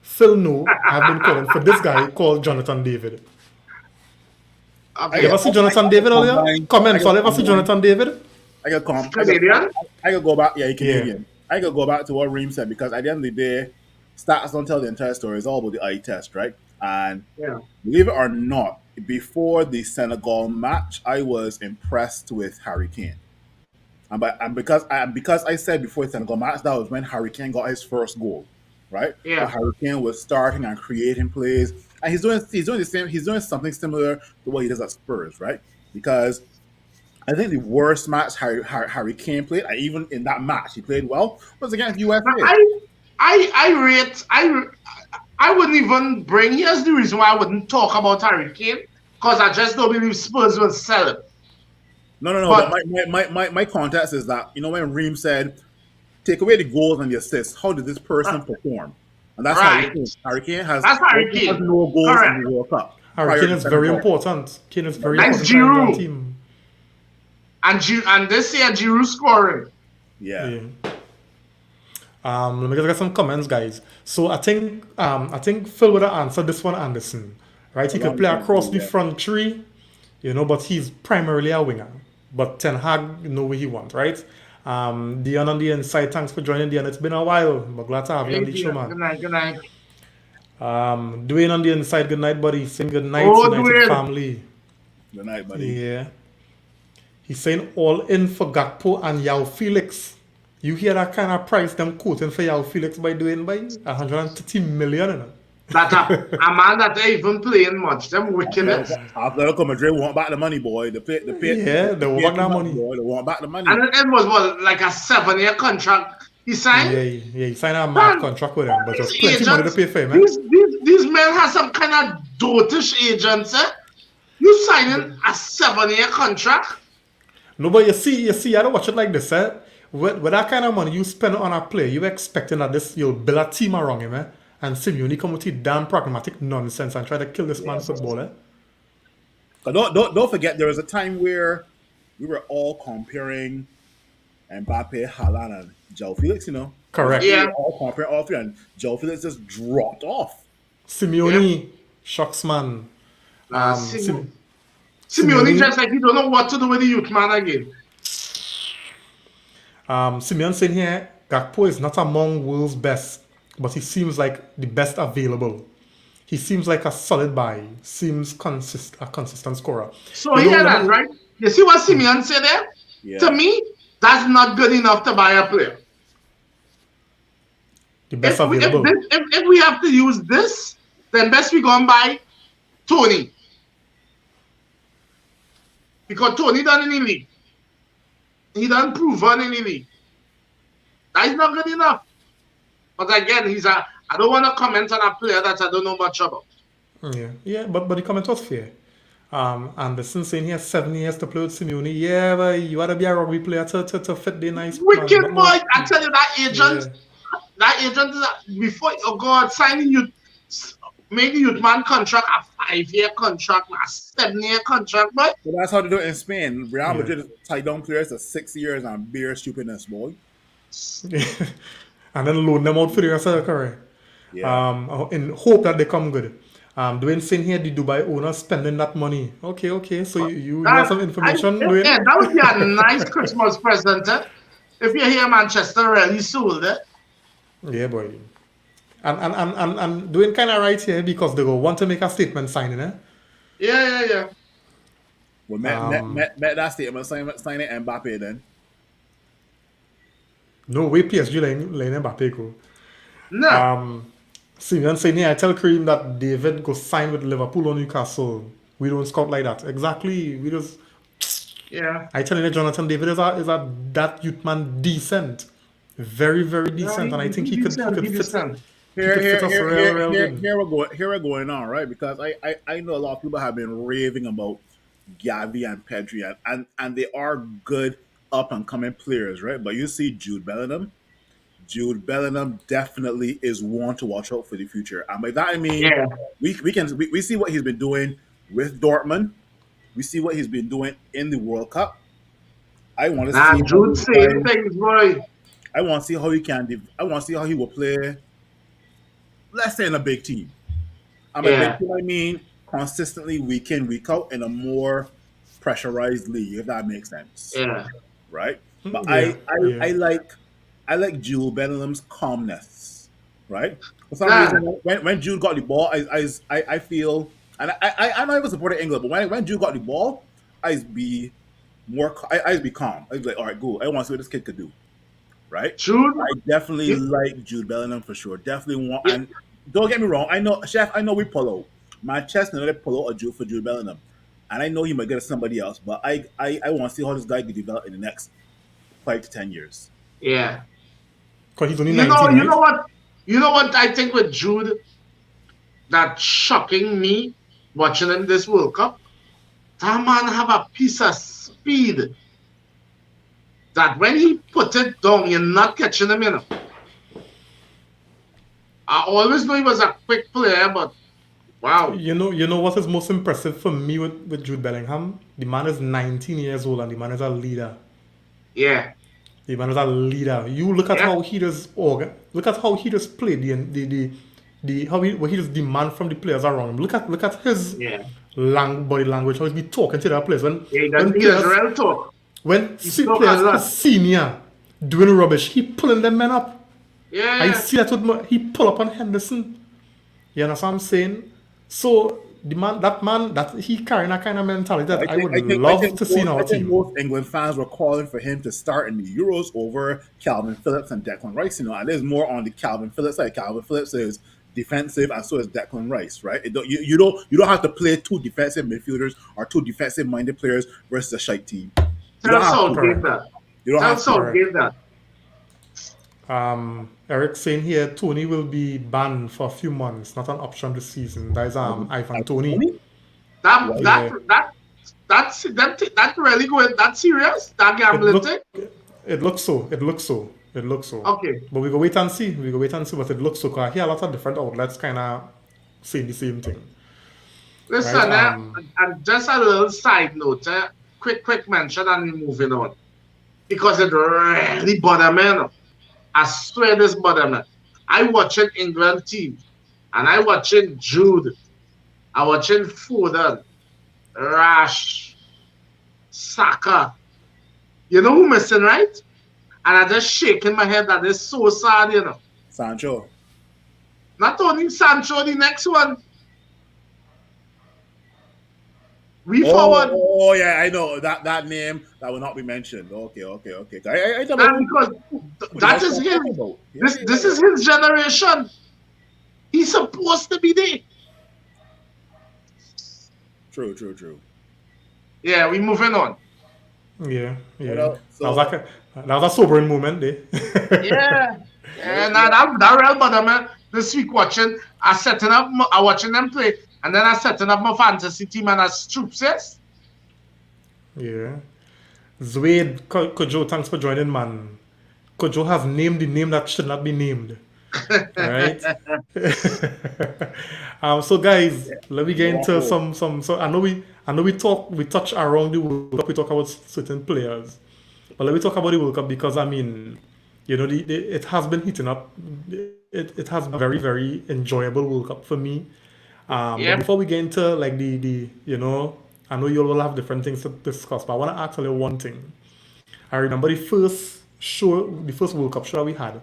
Phil no, I've been calling for this guy called Jonathan David. I You Okay, ever get see Jonathan David earlier? Comments, all ever see Jonathan David? I could come. Canadian. I could go back. Yeah, Yeah. Canadian. I could go back to what Reem said, because at the end of the day, stats don't tell the entire story. It's all about the eye test, right? And Yeah. believe it or not, before the Senegal match, I was impressed with Harry Kane. Because I said before the Senegal match, that was when Harry Kane got his first goal, right? So Yeah. Harry Kane was starting and creating plays, and he's doing the same. He's doing something similar to what he does at Spurs, right? Because I think the worst match Harry Kane played, and even in that match he played well, was against USA. I wouldn't even bring. Here's the reason why I wouldn't talk about Harry Kane, because I just don't believe Spurs will sell it. No. But But my context is that when Reem said, "Take away the goals and the assists, how did this person perform?" And that's right, Harry Kane has that's Harry Kane. no goals Correct. in the World Cup. Harry prior Kane to is very Senegal. important. Kane is very Nice important in our Giroud. team. And this year Giroud scoring. Yeah. Yeah. Let me just get some comments, guys. So I think Phil would have answered this one, Anderson. Right? He could play across the front three, but he's primarily a winger. But Ten Hag know what he wants, right? Dion on the inside, thanks for joining, Dion. It's been a while, but glad to have you on the show, man. Good night. Dwayne on the inside, good night, buddy. Saying good night, Oh, United Dwayne. family. Good night, buddy. Yeah. He's saying all in for Gakpo and Yao Felix. You hear that kind of price them quoting for Yao Felix by 130 million, That a man that they even playing much. Them wickedness. Atletico Madrid want back the money, boy. They they want that money. Boy. They want back the money. And it was like a 7-year contract he signed. Yeah, he signed a mad contract with him, but there's These plenty money to pay for him, man. these men have some kind of dotish agents, eh? You signing a 7-year contract? No, but you see, I don't watch it like this, eh? With that kind of money you spend on a player, you expecting that you'll build a team around him, eh? And Simeone come with his damn pragmatic nonsense and try to kill this man's football, eh? But don't forget, there was a time where we were all comparing Mbappe, Haaland, and Joe Felix. Correct. Yeah. We were all comparing all three, and Joe Felix just dropped off. Simeone, shocks man. Simeone just like he don't know what to do with the youth man again. Simeone saying here, Gakpo is not among world's best, but he seems like the best available. He seems like a solid buy. Seems a consistent scorer. So hear that, right? You see what Simeone said there? Yeah. To me, that's not good enough to buy a player. The best If available. we have to use this then best we go and buy Tony. Because Tony done in the league. He done proven in the league. That is not good enough. But again, I don't want to comment on a player that I don't know much about. Yeah, but the comment was fair. Anderson saying he has 7 years to play with Simeone. Yeah, but you gotta be a rugby player to fit the nice plan. Wicked boy, I tell you that agent is before God signing you, make the youth man contract a 5-year contract, a 7-year contract, boy. So that's how they do it in Spain. Real Madrid tie down players to 6 years and bare stupidness, boy. And then loan them out for the rest of their career. Yeah. In hope that they come good. Dwayne saying here the Dubai owner spending that money. Okay. So you have some information, Dwayne? Yeah, that would be a nice Christmas present, eh? If you're here, Manchester really sold it. Yeah, boy. And Dwayne kind of right here because they go want to make a statement signing, eh? Yeah. Well, met that statement signing Mbappe then. No way PSG laying Mbappe go. No. Simeon saying here, I tell Kareem that David go sign with Liverpool or Newcastle. We don't scout like that. Exactly. We just... Yeah. I tell you, Jonathan David is a that youth man decent. Very, very decent. And I think he could fit. Here we're going on, right? Because I know a lot of people have been raving about Gavi and Pedri, and they are good up and coming players, right? But you see Jude Bellingham definitely is one to watch out for the future. And by that I mean we see what he's been doing with Dortmund. We see what he's been doing in the World Cup. I want to see Jude saying things, boy. I want to see how he can. I want to see how he will play. Let's say in a big team. A big team, I mean consistently week in, week out in a more pressurized league, if that makes sense. Yeah. Right? But I like Jude Bellingham's calmness. Right? For some reason, when Jude got the ball, I feel, and I know I was supporting England, but when Jude got the ball, I'd be calm. I'd be like, all right, go. I want to see what this kid could do. Right? Jude, I definitely like Jude Bellingham for sure. Definitely want. And don't get me wrong. I know, Chef. I know we pull out. Manchester United pull out a Jude for Jude Bellingham, and I know he might get somebody else. But I want to see how this guy can develop in the next 5 to 10 years. Yeah. Because he's only 19, you know what? You know what I think with Jude that's shocking me watching him this World Cup? That man have a piece of speed that when he put it down, you're not catching him, you know. I always knew he was a quick player, but wow. You know what is most impressive for me with Jude Bellingham? The man is 19 years old and the man is a leader. Yeah. The man is a leader. You look at how he does look at how he does play what he does demand from the players around him. Look at his body language, how he be talking to the players. He does real talk. When players senior doing rubbish, he pulling them men up. Yeah. I see that with he pull up on Henderson. You understand what I'm saying? So he carrying that kind of mentality that I would love to see in our team. Most England fans were calling for him to start in the Euros over Calvin Phillips and Declan Rice. You know, and there's more on the Calvin Phillips side. Calvin Phillips is defensive, and so is Declan Rice, right? You don't have to play two defensive midfielders or two defensive-minded players versus a shite team. Tell Southgate that. Tell Southgate that. Erik saying here Tony will be banned for a few months, not an option this season. That is Ivan Tony. That's really going that serious? That gambling thing? It looks so. Okay. But we go wait and see. But it looks so. Cause I hear a lot of different outlets kind of saying the same thing. Listen, right? And just a little side note, quick mention and we're moving on. Because it really bothers me. I swear this bother me. I watching England team and I watching Jude. I watching Foden, Rash, Saka. You know who missing, right? And I just shaking my head that is so sad, you know. Sancho. Not only Sancho, the next one. Forward. Oh yeah, I know that name that will not be mentioned. Okay. Because that is him. This is his generation. He's supposed to be there. True. Yeah, we moving on. Yeah. You know, That was so that was a sobering moment, eh? Yeah. what Yeah, nah, what that real bother, man. This week watching, I watching them play, and then I setting up my fantasy team and I troops, yes? Yeah. Zwade, Kojo, thanks for joining, man. Kojo has named the name that should not be named. Right? So guys, let me get into Morocco. some. So I know we touch around the World Cup. We talk about certain players, but let me talk about the World Cup because I mean, it has been heating up. It has been a very enjoyable World Cup for me. But Yep. before we get into like the I know you all will have different things to discuss, but I want to ask you one thing. I remember the first World Cup show that we had.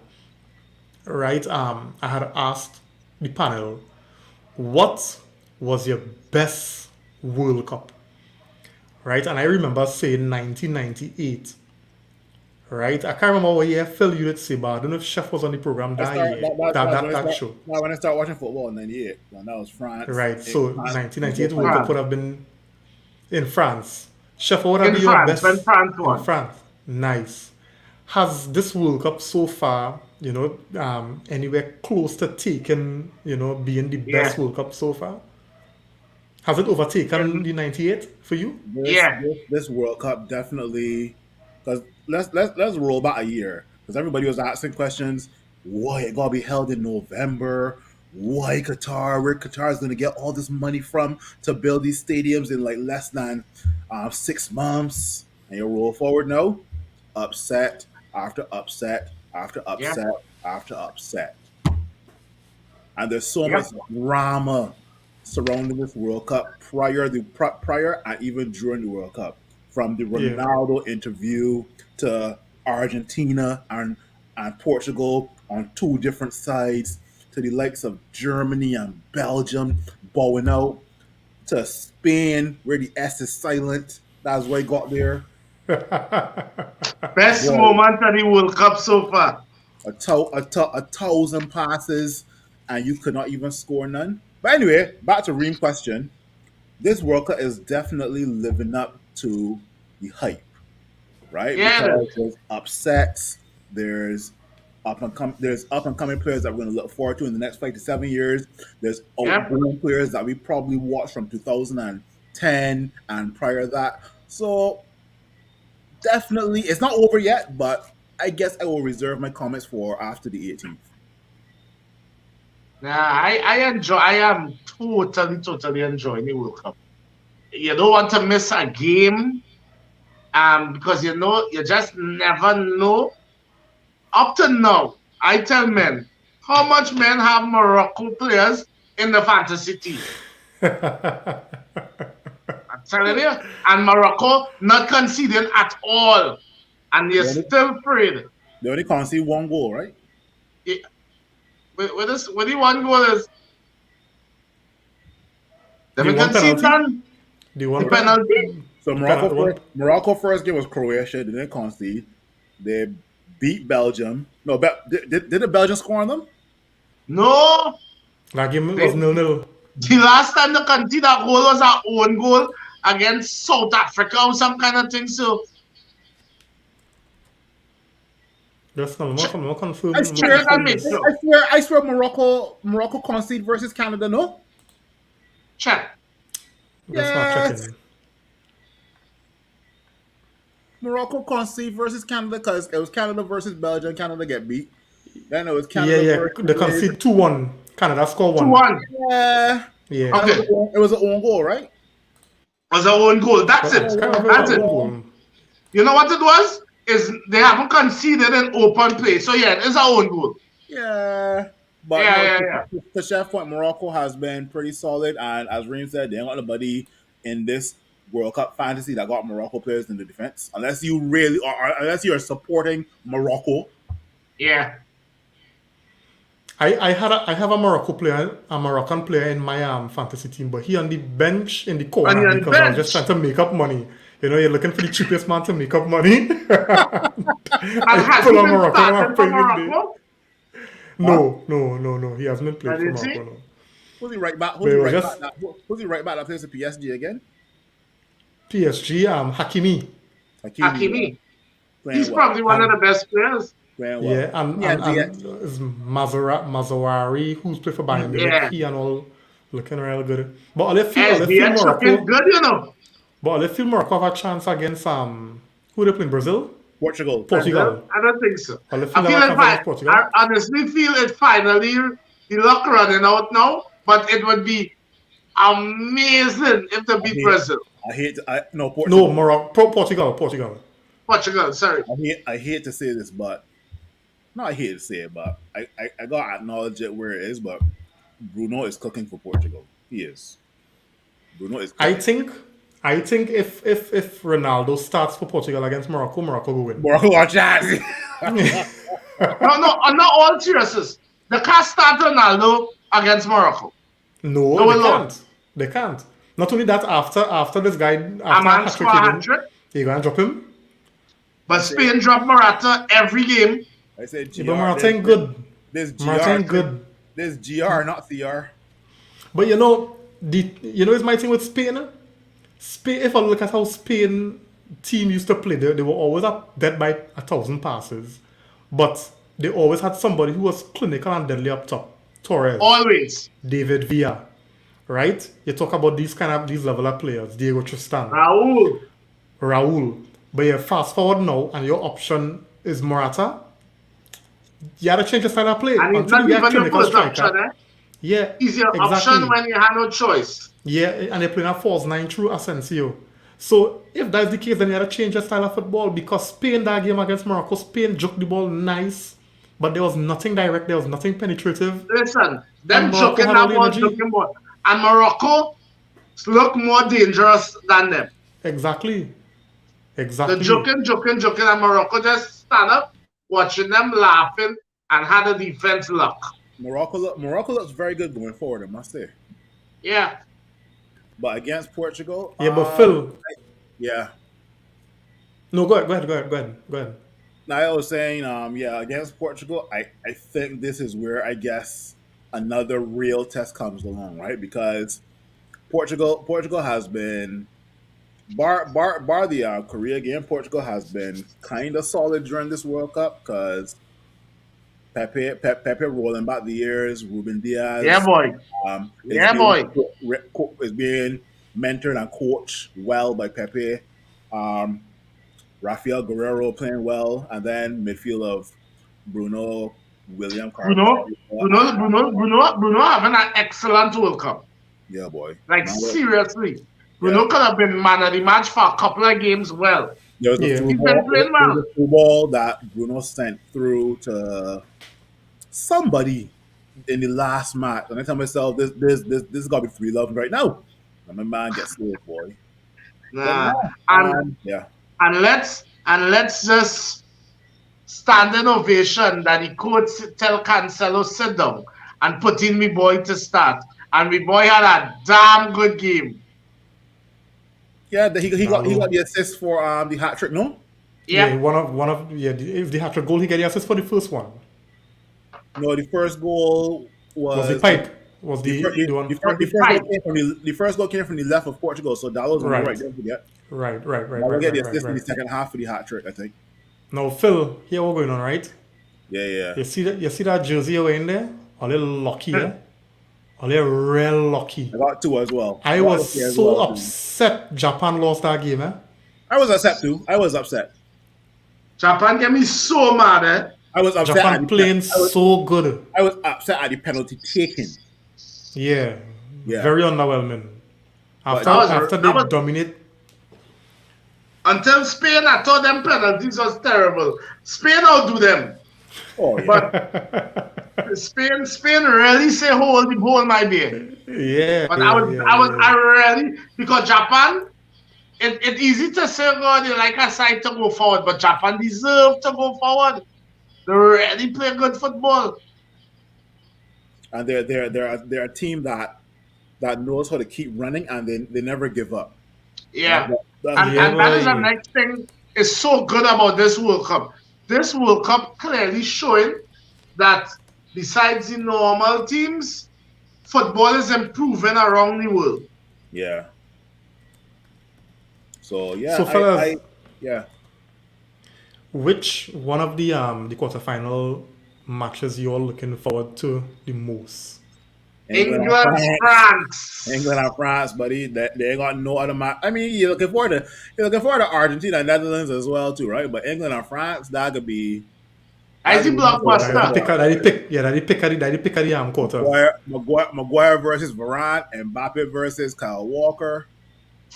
Right? I had asked the panel, what was your best World Cup? Right? And I remember saying 1998. Right? I can't remember what year Phil you did say, but I don't know if Chef was on the program I that start year, that's when I that start show. when I started watching football in '98. When that was France, Right? So and both 1998 World Cup France. would have been in France. Chef, what would have In been your France, when best France in won. France? Nice. Has this World Cup so far, anywhere close to taking, being the best Yeah. World Cup so far? Has it overtaken In, the 98 for you? this yeah. this this World Cup definitely, because let's roll back a year, because everybody was asking questions. Why it gotta be held in November? Why Qatar? Where Qatar is gonna get all this money from to build these stadiums in like less than 6 months? And you roll forward now, upset after upset after Yep. upset after upset, and there's so much Yep. drama surrounding this World Cup prior and even during the World Cup, from the Yeah. Ronaldo interview to Argentina and Portugal on two different sides, to the likes of Germany and Belgium bowing out, to Spain where the S is silent. That's why I got there. Best Boy, moment of the World Cup so far. a thousand passes, and you could not even score none. But anyway, back to Reem question. This World Cup is definitely living up to the hype, right? Yeah, it Because is. there's upsets, there's there's up and coming players that we're going to look forward to in the next 5 to 7 years. There's Yep. outgoing players that we probably watched from 2010 and prior to that. So definitely, it's not over yet, but I guess I will reserve my comments for after the 18th. Nah, I am totally enjoying the World Cup. You don't want to miss a game, because you just never know. Up to now, I tell men, how much men have Morocco players in the fantasy team? I'm telling you. And Morocco not conceding at all. And you're They only, still afraid. they only concede one goal, right? Yeah, with the one goal is The them one concede penalty? none. The The one penalty. So the penalty one. Morocco first game was Croatia. They didn't concede. They beat Belgium. No, did the Belgians score on them? No. That game They, was 0-0. the last time they conceded that goal was our own goal against South Africa or some kind of thing. So Just no, check, I'm not I confirm. I'm not check it swear, and confirm make this. sure. I swear, Morocco concede versus Canada. No, Check. That's not yes, checking. Morocco concede versus Canada because it was Canada versus Belgium. Canada get beat. Then it was Yeah, Canada yeah. They versus concede 2-1. Canada score Two 1. one. yeah, Yeah. and Okay. it was an own goal, right? Was our own goal. That's But it. I can't remember That's our it. own goal. You know what it was? Is they haven't conceded an open play. So yeah, it's our own goal. Yeah. But Yeah, no, yeah, yeah. to Chef point, Morocco has been pretty solid. And as Reem said, they ain't got nobody in this World Cup fantasy that got Morocco players in the defense. Unless you really are, unless you're supporting Morocco. Yeah. I have a Moroccan player in my fantasy team, but he on the bench in the On corner your because I was just trying bench. to make up money. You're looking for the cheapest man to make up money. And I has he pull a been Moroccan and I'm starting for playing him there. Morocco? Huh? No. He hasn't been played And for you see? Morocco, no. Who's he right back? But it was just Who's he right back that plays for PSG again? PSG, Hakimi. Hakimi, yeah. Hakimi. Playing He's well. probably one of the best players. Playing well. Yeah, and Yeah, is Mazawari, who's played for Bayern Munich, Yeah. he and all looking real good. But all they feel SBH looking Morocco. good, you know. But all they feel Morocco have a chance against who they play in Brazil? Portugal. Portugal. I don't think so. All they I feel feel have a it chance against Portugal. I honestly feel it finally the luck running out now, but it would be amazing if they beat Brazil. Portugal. No, Morocco, Portugal. Portugal, sorry. I hate to say this, but I hate to say it, but I gotta acknowledge it where it is. But Bruno is cooking for Portugal. He is. Bruno is. Cooking. I think if Ronaldo starts for Portugal against Morocco will win. Morocco are chance. No, not all seriousness. They can't start Ronaldo against Morocco. No, they can't. Not only that, after this guy after hat-trick, you're gonna drop him. But Spain dropped Morata every game. I said GR. But Morata ain't good. This GR Morata ain't good. This GR, not CR. But it's my thing with Spain. Spain, if I look at how Spain team used to play, they were always up dead by 1,000 passes. But they always had somebody who was clinical and deadly up top. Torres. Always. David Villa. Right? You talk about these level of players. Diego Tristan. Raul. But you fast forward now and your option is Morata. You have to change the style of play. And he's not even your first option, eh? Yeah. He's your option when you have no choice. Yeah, and they're playing a false nine through Asensio. So if that's the case, then you have to change the style of football because Spain, that game against Morocco, Spain juked the ball nice, but there was nothing direct, there was nothing penetrative. Listen, them joking that ball, joking ball. And Morocco look more dangerous than them. Exactly. The joking, and Morocco just stand up, watching them laughing, and had a defense luck. Morocco looks very good going forward, I must say. Yeah. But against Portugal, but Phil. Yeah. No, go ahead. Now I was saying, against Portugal, I think this is where I guess another real test comes along, right? Because Portugal has been bar the Korea game. Portugal has been kind of solid during this World Cup because Pepe rolling back the years. Ruben Diaz, boy, is being mentored and coached well by Pepe. Rafael Guerrero playing well, and then midfield of Bruno, William Bruno having an excellent World Cup. Yeah, boy. Seriously. Bruno could have been man of the match for a couple of games well. There was a through ball that Bruno sent through to somebody in the last match. And I tell myself, this is got to be 3-0 right now. And my man gets saved, boy. And let's just stand in ovation that he could tell Cancelo sit down and put in me boy to start. And me boy had a damn good game. Yeah, he got the assist for the hat trick, no? Yeah, if the hat trick goal, he got the assist for the first one. No, the first goal was the pipe. Was the one? The first goal came from the left of Portugal, so that was right. Don't forget. Right. We'll get the assist in the second half for the hat trick, I think. Now, Phil, here what's going on, right? Yeah. You see that jersey you're in there? A little lucky, eh? A little real lucky. I got 2 as well. I was so upset Japan lost that game, eh? I was upset too. Japan get me so mad, eh? I was upset. Japan playing so good. I was upset at the penalty taken. Yeah. Very underwhelming. After they dominate. Until Spain, I thought them penalties was terrible. Spain outdo them. Oh, yeah. But Spain really say hold my beer. Yeah. But I really, because Japan, it's easy to say, God, they like a side to go forward, but Japan deserve to go forward. They really play good football. And they're a team that knows how to keep running and they never give up. Yeah. And that is the next thing is so good about this World Cup. This World Cup clearly showing that besides the normal teams, football is improving around the world. Yeah. So yeah, So, fellas, yeah. which one of the quarterfinal matches you all looking forward to the most? England and England, France. England France. and France, buddy. They ain't got no other match. I mean, you're looking forward to Argentina and Netherlands as well too, right? But England and France, I that see could be one for the That blockbuster. books. that the pick of the quarters. Maguire versus Varane, and Mbappe versus Kyle Walker.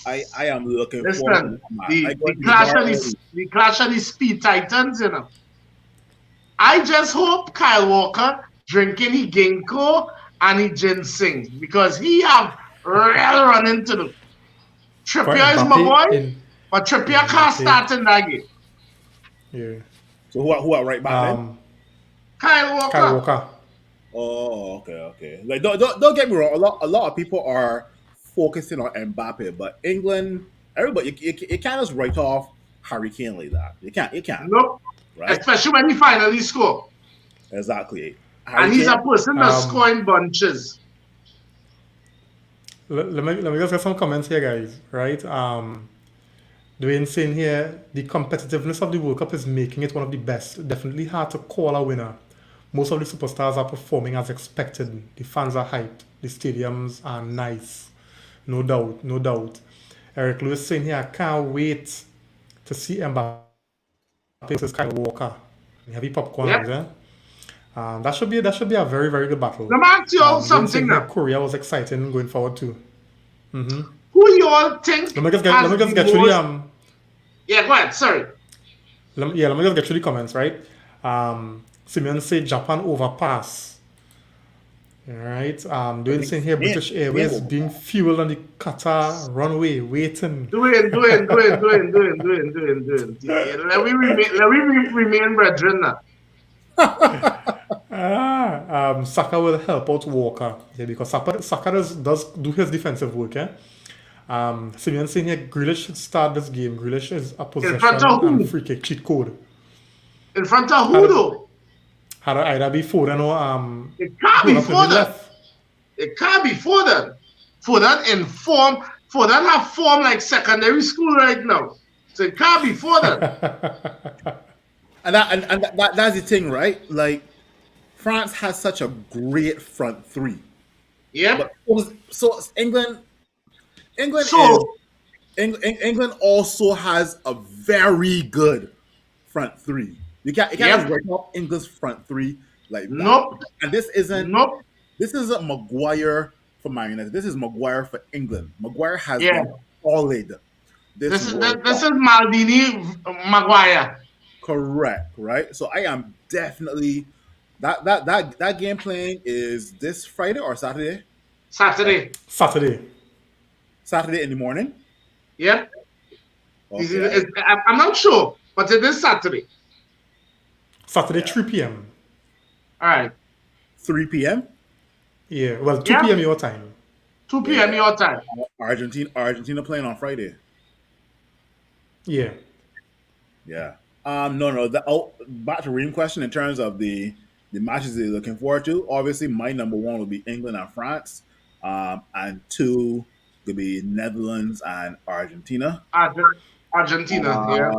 I am looking forward to Listen, that match. I the go the to the clash bar of early. the clash of the speed titans, you know. I just hope Kyle Walker drinking he ginkgo and he ginseng because he have real running to do. For Trippier is my Mbappe boy, in but Trippier can't Mbappe. start in that game. Yeah. So who are right back then? Um, Kyle Kyle Walker. Walker. Oh, okay. Like don't get me wrong. A lot of people are focusing on Mbappe, but England, everybody, you can't just write off Harry Kane like that. You can't, Nope. right? Especially when he finally score. Exactly. And Harry he's Kane. a person that score in bunches. Let me just get some comments here, guys. Right? Dwayne saying here the competitiveness of the World Cup is making it one of the best. Definitely hard to call a winner. Most of the superstars are performing as expected. The fans are hyped. The stadiums are nice. No doubt, no doubt. Eric Lewis saying here, I can't wait to see Mbappe versus Kyle Walker. Heavy popcorn, Yep. yeah. That should be a very very good battle. Let me ask you all Dwayne something saying here, now. Korea was exciting going forward too. Who you all think Let me just has get the through most... the Yeah, go ahead. Sorry. let me just get through the comments, right? Simeon said Japan overpass. Alright. Doing saying here British Airways being fueled on the Qatar runway, waiting. Doing. Yeah, let me remain brethren now. Saka will help out Walker. Yeah, because Saka does do his defensive work, yeah. Simeon saying here Grealish should start this game. Grealish is a In front of possession and who? free kick cheat code. In front of who though? Had it either be Foden or It can't be who up in the Foden. left. It can't be Foden. Foden in form. Foden have form like secondary school right now. So it can't be Foden. And that's the thing, right? Like France has such a great front three, Yep. but so England So England also has a very good front three. You can't Yep. just write off England's front three like that. Nope. And this isn't Nope. Maguire for Man United. This is Maguire for England. Maguire has Yeah. been solid. This World is Cup. Maldini Maguire. Correct, right? So I am definitely that game playing is this Friday or Saturday? Saturday. Saturday in the morning. Yep. Okay. I'm not sure, but it is Saturday. Saturday 3 p.m. Alright. 3 p.m. Yeah, well 2 Yeah. p.m. your time. 2 p.m. your time. Argentina playing on Friday. Yeah. Yeah. No. Back to Reem question in terms of the matches they're looking forward to. Obviously, my number one would be England and France, and two could be Netherlands and Argentina. Argentina. Yeah.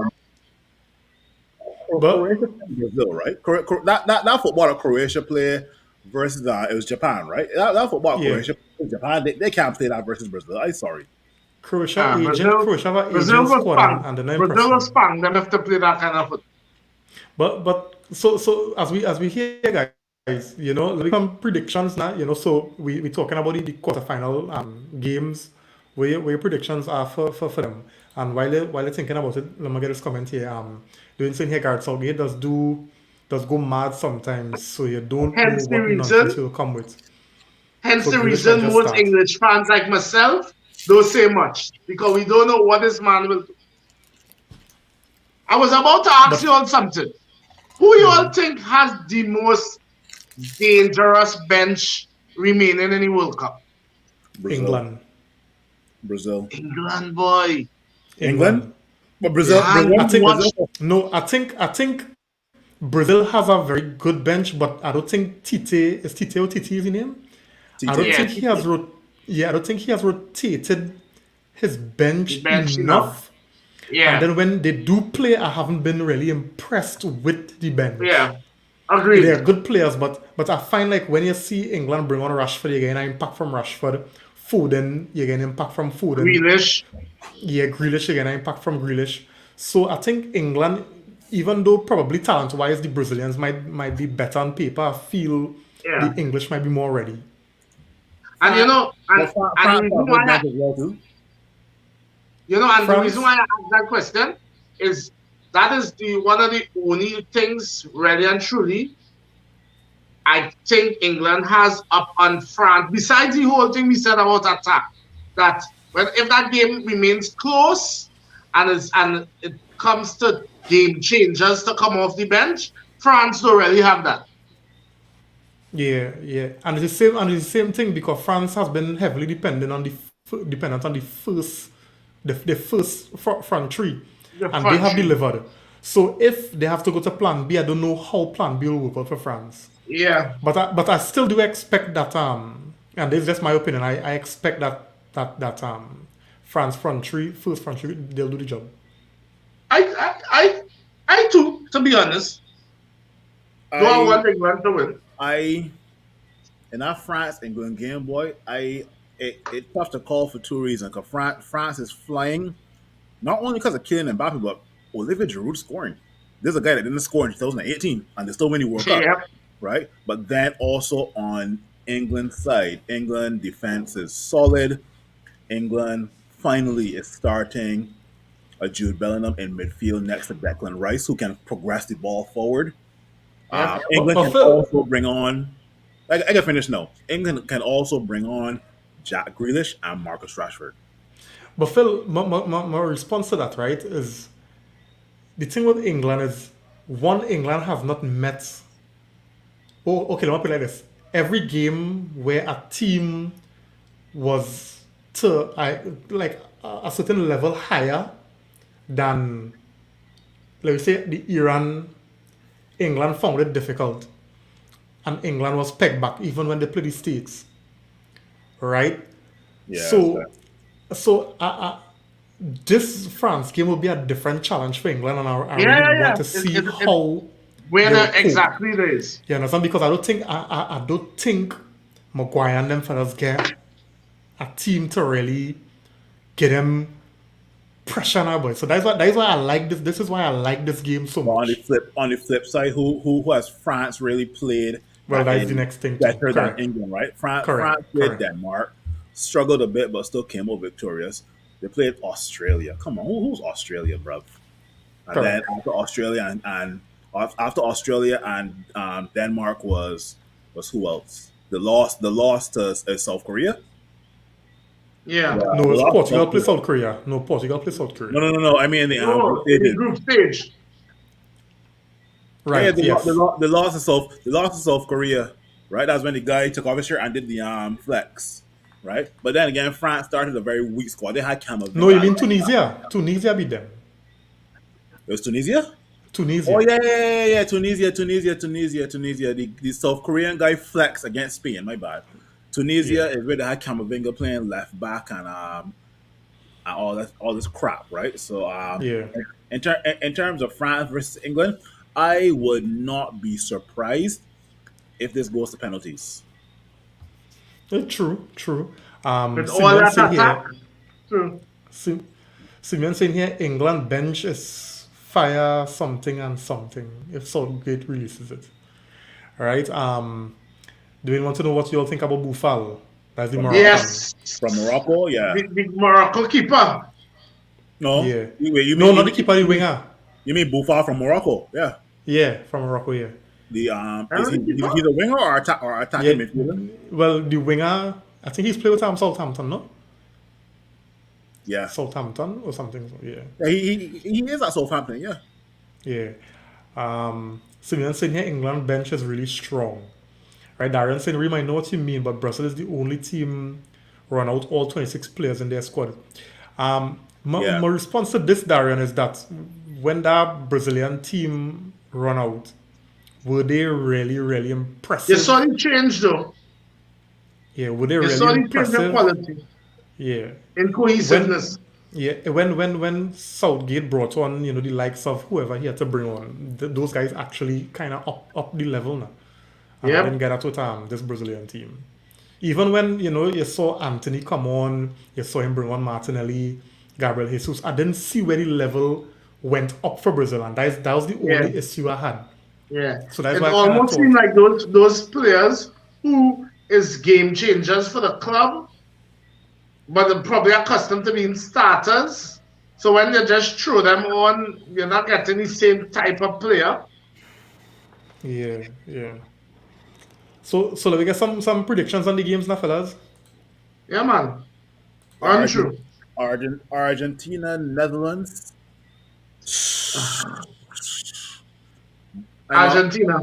But Croatia and Brazil, right? That footballer Croatia play versus it was Japan, right? That football Yeah. Croatia Japan they can't play that versus Brazil. I'm sorry. Croatia have an Brazil agent was squad spang. and they're not Brazil was impressing. spang. Them have to play that kind of football. But so as we hear guys, let me come predictions now, so we talking about the quarterfinal games, where your predictions are for them. And while you're thinking about it, let me get this comment here. Doing saying here Gareth Southgate does go mad sometimes, so you don't Hence know the what nonsense reason. he'll come with. Hence So the Grealish reason might just most start. English fans like myself don't say much because we don't know what this man will do. I was about to ask you all something. Who you all think has the most dangerous bench remaining in the World Cup? Brazil. England, boy. England? But Brazil, Yeah, Brazil, I think Brazil has a very good bench, but I don't think Tite is his name. I don't TT. Yeah, think he has I don't think he has rotated his the bench bench enough. enough. And Yeah, then when they do play, I haven't been really impressed with the bench. yeah, They agreed. are good players, but I find like when you see England bring on Rashford, you get an impact from Rashford. Foden, you get an impact from Foden. Grealish. Yeah, Grealish, you get an impact from Grealish. So I think England, even though probably talent-wise the Brazilians might be better on paper, I feel the Yeah, English might be more ready. and France, but and the France reason have a why good bench as well too. and the reason why France, I asked that question is that is the one of the only things, really and truly, I think England has up on France. Besides the whole thing we said about attack, that when if that game remains close and it comes to game changers to come off the bench, France don't really have that. yeah, and it's the same thing because France has been heavily dependent on the first front three, The and they front have three. delivered. So if they have to go to Plan B, I don't know how Plan B will work out for France. Yeah, But I still do expect that and this is just my opinion. I expect that France first front three, they'll do the job. I I I, I too, to be honest, do I I want England to win? I in that France England game, boy, it's tough to call for two reasons. Because France is flying not only because of Kylian Mbappe, but Olivier Giroud scoring. There's a guy that didn't score in 2018 and they still winning World Cup, Yeah, right? But then also on England's side, England defense is solid. England finally is starting a Jude Bellingham in midfield next to Declan Rice, who can progress the ball forward. yeah. But, England but can Phil, also bring on. I can finish now. England can also bring on Jack Grealish and Marcus Rashford. my response to that, right, is the thing with England is one, England has not met. Oh, okay, let me put it like this. Every game where a team was to like a certain level higher than, let me say, the Iran, England found it difficult. And England was pegged back even when they played the States. Right? Yeah, So, so this France game will be a different challenge for England, and I Yeah, really yeah, want yeah. to see It how where they will the cope. exactly it is. You understand? Because I don't think Maguire and them fellas get a team to really get them pressure on our boys. So that's why I like this. This is why I like this game so but much. on the flip side, who has France really played Well, that that is the is next thing too. better than Correct. England, right? Correct. France played Correct. Denmark, struggled a bit, but still came out victorious. They played Australia. Come on, who's Australia, bruv? And then Correct. after Australia and Denmark was who else? The loss to South Korea. Yeah. No, The it's loss to Portugal South play Korea. South Korea. No, Portugal play South Korea. No. I mean the group No, in the stages. group stage. Yeah, Right. Yes. the loss to South Korea, right? That's when the guy took off his shirt and did the flex, right? But then again, France started a very weak squad. They had No, Camavinga you at mean left back. Tunisia? Tunisia beat them. It was Tunisia. Oh Tunisia. yeah. Tunisia. The South Korean guy flex against Spain. My bad. Yeah. Tunisia is where they had Camavinga playing left back and all this crap, right? So Yeah. in terms of France versus England, I would not be surprised if this goes to penalties. True. True. With all Simeon that saying attack. here. True. Sim, Simeon saying here. England bench is fire something and something. If Southgate releases it. All right. Do you want to know what you all think about Boufal? That's the Moroccan. Yes. From Morocco, yeah. The Morocco keeper. No, Yeah. you No, mean you not the mean, keeper, the you mean, winger. you mean Buffon from Morocco? Yeah. Yeah, from Morocco. Yeah. The is Another keeper? he's a winger or Yeah. attacking midfielder? Well, the winger. I think he's played with Southampton, no? Yeah. Southampton or something. Yeah. Yeah, he is at Southampton. Yeah. Yeah. Simeon saying here England bench is really strong. Right, Darren saying, Reem, I know what you mean, but Brussels is the only team run out all 26 players in their squad. Yeah. My response to this, Darren, is that when that Brazilian team run out, were they really, really You impressive? saw the change though. Yeah, were they You really saw the change in impressive? quality, Yeah. in When cohesiveness. when Southgate brought on, the likes of whoever he had to bring on, those guys actually kind of up the level now. And I didn't Yep. get that with this Brazilian team. Even when, you saw Anthony come on, you saw him bring on Martinelli, Gabriel Jesus, I didn't see where the level went up for Brazil. And that was the Yeah. only issue I had. Yeah. So that's It why I kind of almost seemed thought, like those players who is game changers for the club, but they're probably accustomed to being starters. So when you just throw them on, you're not getting the same type of player. yeah, yeah. So let me get some predictions on the games now, fellas. Yeah, man. Run Argent, through. Argentina, Netherlands. I know. Argentina.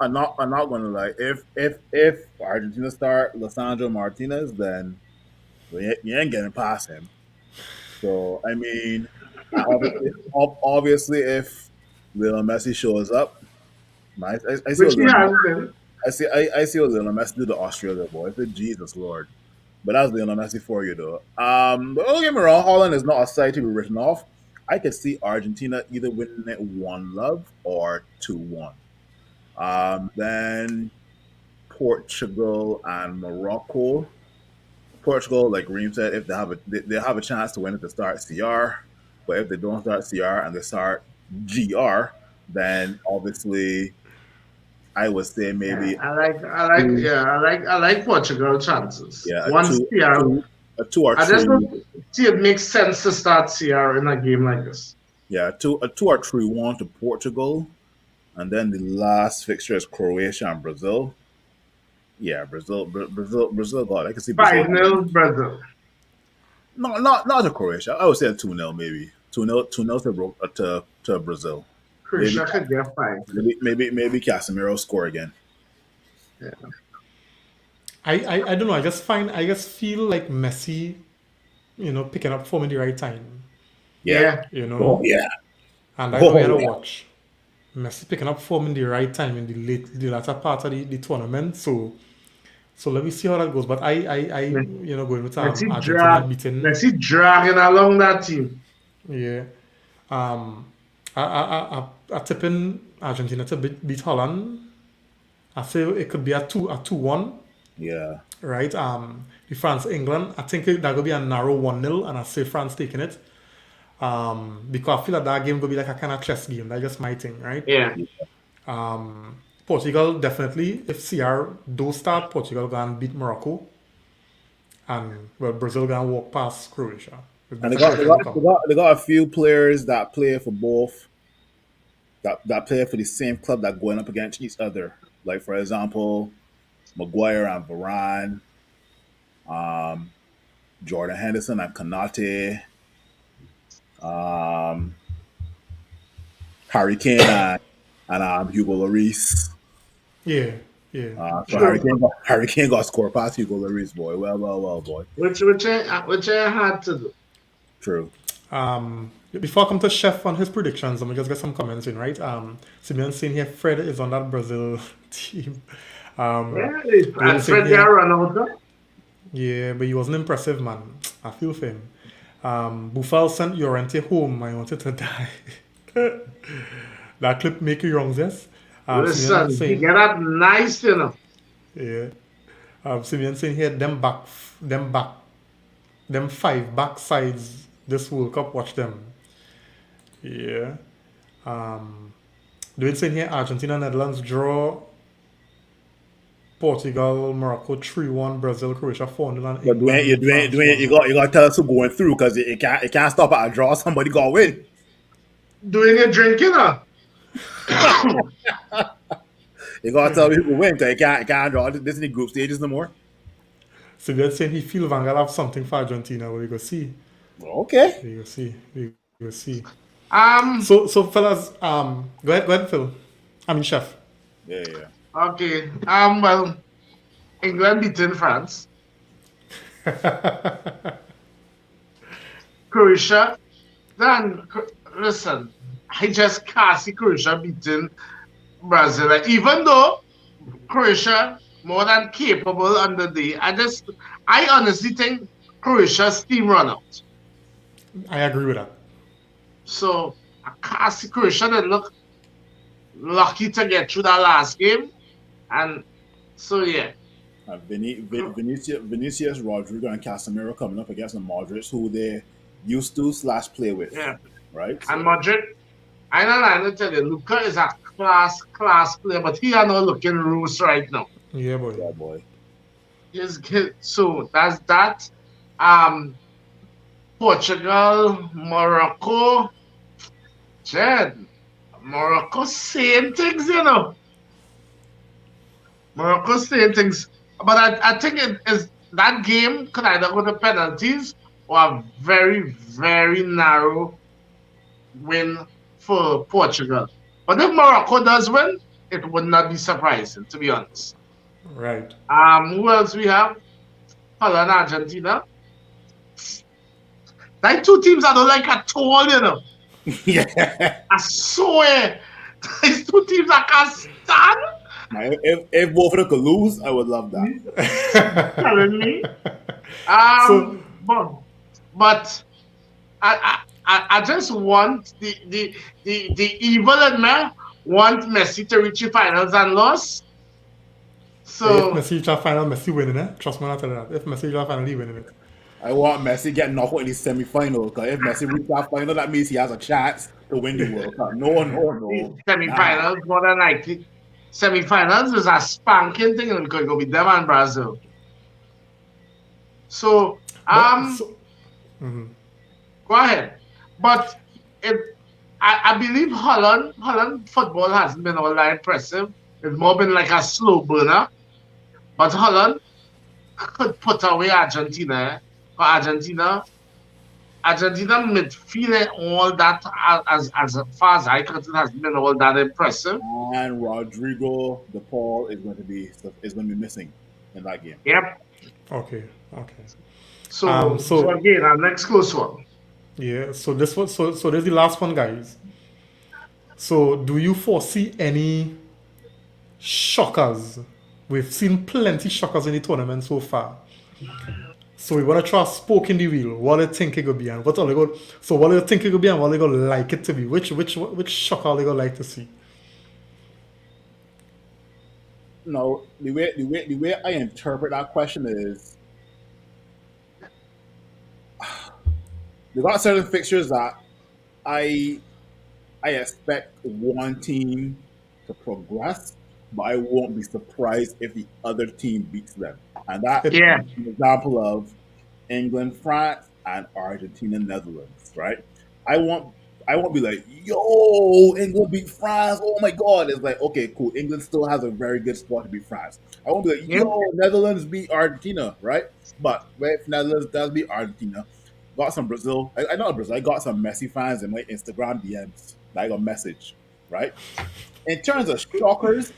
I'm not gonna lie. If Argentina start Lissandro Martinez, then you ain't getting past him. So I mean, obviously, if Lionel Messi shows up, I see Which what he has been. I see what Lionel Messi do to Australia, boy. I said, Jesus Lord. But that's Lionel Messi for you, though. But don't get me wrong, Holland is not a side to be written off. I could see Argentina either winning it 1-love or 2-1. Then Portugal and Morocco. Portugal, like Reem said, if they have a chance to win it to start CR, but if they don't start CR and they start GR, then obviously I would say Yeah, maybe yeah, I like Portugal chances. yeah Once CR, a two or I just three don't see it makes sense to start CR in a game like this. yeah a 2 or 3-1 to Portugal, and then the last fixture is Croatia and Brazil. Yeah, Brazil. God, I can see Brazil. 5-0 Brazil. No, not to Croatia. I would say a 2-0 maybe. 2-0 to Brazil. Maybe Croatia could get 5. maybe Casemiro score again. Yeah. I don't know. I just feel like Messi, picking up form in the right time. Yeah. Yeah. You know, Oh yeah. and that's what we had Oh to yeah. watch. Messi picking up form in the right time in the latter part of the tournament. So let me see how that goes. But I going with Argentina beating. Messi dragging along that team. Yeah. Um, I tipping Argentina to beat Holland. I feel it could be a 2-1, Yeah. right? The France England. I think that could be a narrow 1-0, and I say France taking it. Because I feel like that game will be like a kind of chess game. That's just my thing, right? Yeah. Portugal definitely. If CR do start, Portugal gonna beat Morocco, and well, Brazil gonna walk past Croatia. And For sure, it's gonna come. they got a few players that play for both that play for the same club that going up against each other. Like for example, Maguire and Varane, Jordan Henderson and Kanate, um, Harry Kane and Hugo Lloris. Yeah, yeah. So True. Harry Kane got score past Hugo Lloris, boy. Well, boy. Which I had to do. True. Before I come to Chef on his predictions, let me just get some comments in, right? Simeon saying here Fred is on that Brazil team. Yeah, Dwayne and saying Fred got here, run out. yeah, but he wasn't impressive, man. I feel for him. Bufal sent Llorente home. I wanted to die. That clip make you wrong, yes? Simeon Listen, he saying, get that nice, you know. yeah. Simeon saying here, them 5 back sides this World Cup, watch them. Yeah. Dwayne saying here, Argentina, Netherlands draw, Portugal, Morocco 3-1, Brazil, Croatia 4-0, and But England, France You got to tell us who's going through because it can't stop at a draw. Somebody got to win. Doing your drinking, huh? You got to tell me who will win because it can't draw. This is the group stages no more. So they're saying he feel Van Gaal have something for Argentina. We go see. Okay. We go see. We go see. Um, So fellas, go ahead, Phil. I mean, Chef. Yeah. okay. Well, England beating France. Croatia. Then, listen, I just can't see Croatia beating Brazil. Like, even though Croatia more than capable on the day. I honestly think Croatia's team run out. I agree with that. So I can't see Croatia that look lucky to get through that last game. And so yeah. Vinicius, Rodrigo, and Casemiro coming up against the Modric, who they used to / play with, Yeah. right? And So, Madrid, I don't tell you, Luca is a class player, but he are not looking loose right now. Yeah, boy. yeah, boy. So that's that. Um, Portugal, Morocco, Jed, Morocco saying things, you know. Morocco saying things, but I think it is that game could either go to penalties or a very very narrow win for Portugal. But if Morocco does win, it would not be surprising, to be honest. Right. Who else we have? Holland, Argentina. Like two teams I don't like at all, you know. yeah. I swear, these two teams I can't stand. Now, if both of them could lose, I would love that. Telling me. So- But I just want the evil in me want Messi to reach the finals and lose. So if Messi reach a final, Messi winning it. Trust me, I'm not telling that. If Messi reach a final, he winning it. I want Messi getting knocked out in the semi-final, because if Messi reaches that final, that means he has a chance to win the World Cup. No. semi-finals, more than likely. Semi-finals is a spanking thing, and because it will be them and Brazil. So go ahead. But I believe Holland football hasn't been all that impressive. It's more been like a slow burner. But Holland could put away Argentina. For Argentina midfield and all that as far as I can tell hasn't been all that impressive. And Rodrigo De Paul is going to be missing in that game. Yep. Okay. So again, our next close one. Yeah. So this was so there's the last one, guys. So do you foresee any shockers? We've seen plenty shockers in the tournament so far. So we want to try spoke in the wheel. What do you think it could be, and what are they going? So what do you think it could be, and what are they going to like it to be? Which shocker are they going to like to see? No, the way I interpret that question is, there got certain fixtures that I expect one team to progress, but I won't be surprised if the other team beats them. And that is an example of England, France, and Argentina, Netherlands, right? I won't be like, yo, England beat France. Oh my God. It's like, okay, cool. England still has a very good spot to beat France. I won't be like, yo, Netherlands beat Argentina, right? But if Netherlands does beat Argentina, got some Brazil. I know Brazil. I got some Messi fans in my Instagram DMs. Like a message, right? In terms of shockers,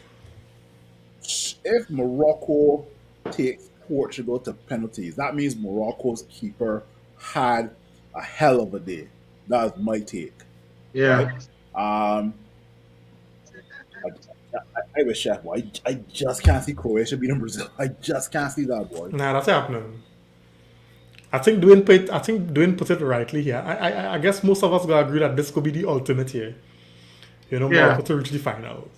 if Morocco takes Portugal to penalties, that means Morocco's keeper had a hell of a day. That's my take. Yeah. Right? I wish Chef, boy. I just can't see Croatia beating Brazil. I just can't see that, boy. Nah, that's happening. I think Dwayne put it rightly here. I guess most of us gonna agree that this could be the ultimate here. Morocco to reach the finals.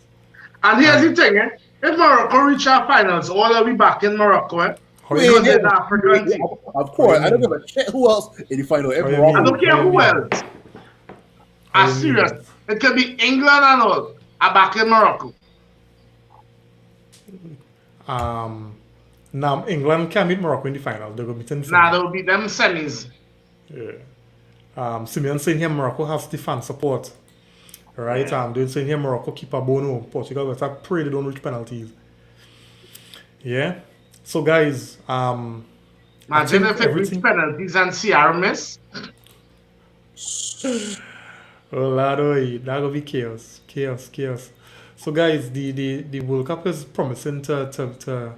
And here's the thing, if Morocco reach our finals, all will be back in Morocco, because they're the African team. Of course, I don't give a shit who else in the final. If Morocco, I don't care who else. I'm serious. It could be England and all are back in Morocco. Now England can beat Morocco in the final. They're going to beat them. Nah, they'll be them semis. Yeah. Simeon saying here Morocco has the fan support. Right? They're saying here Morocco keep a Bono. Portugal, but I pray they don't reach penalties. Yeah. So guys, imagine if it reach penalties and CR miss. Oh Lord, that will be chaos. So guys, the World Cup is promising to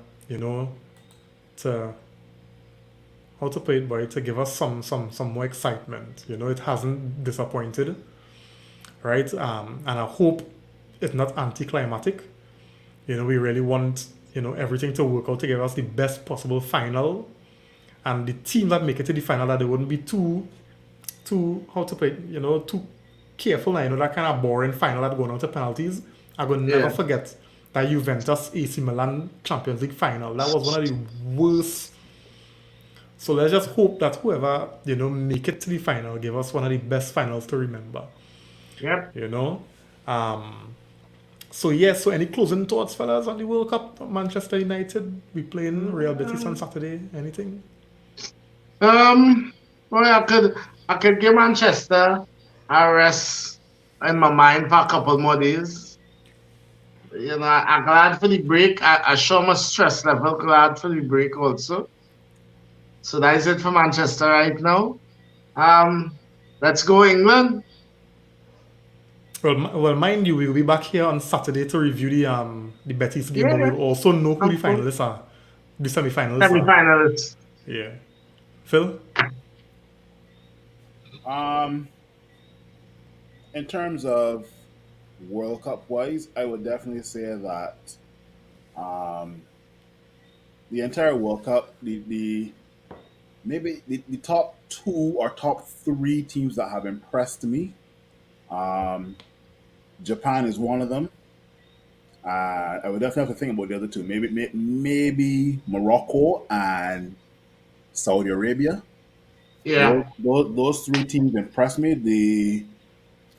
how to put it, boy, to give us some more excitement. It hasn't disappointed, right? And I hope it's not anticlimactic. We really want everything to work out to give us the best possible final, and the team that make it to the final, that they wouldn't be too how to play, too careful. I know that kind of boring final that going out to penalties. I will never Yeah. forget that Juventus AC Milan Champions League final. That was one of the worst. So let's just hope that whoever make it to the final give us one of the best finals to remember. Yep. So yes. So any closing thoughts, fellas, on the World Cup? Manchester United, we playing Real Betis on Saturday. Anything? Well, I could give Manchester a rest in my mind for a couple more days. I'm glad for the break. I show my stress level. Glad for the break also. So that is it for Manchester right now. Let's go England. Well, mind you, we'll be back here on Saturday to review the Betis game, but Yeah, we'll also know who the I'm cool. finalists are, the semi-finalists are. Semi-finalists. Yeah. Phil? In terms of World Cup wise, I would definitely say that the entire World Cup, maybe the top two or top three teams that have impressed me. Japan is one of them. I would definitely have to think about the other two. Maybe Morocco and Saudi Arabia. Yeah. Those three teams impressed me.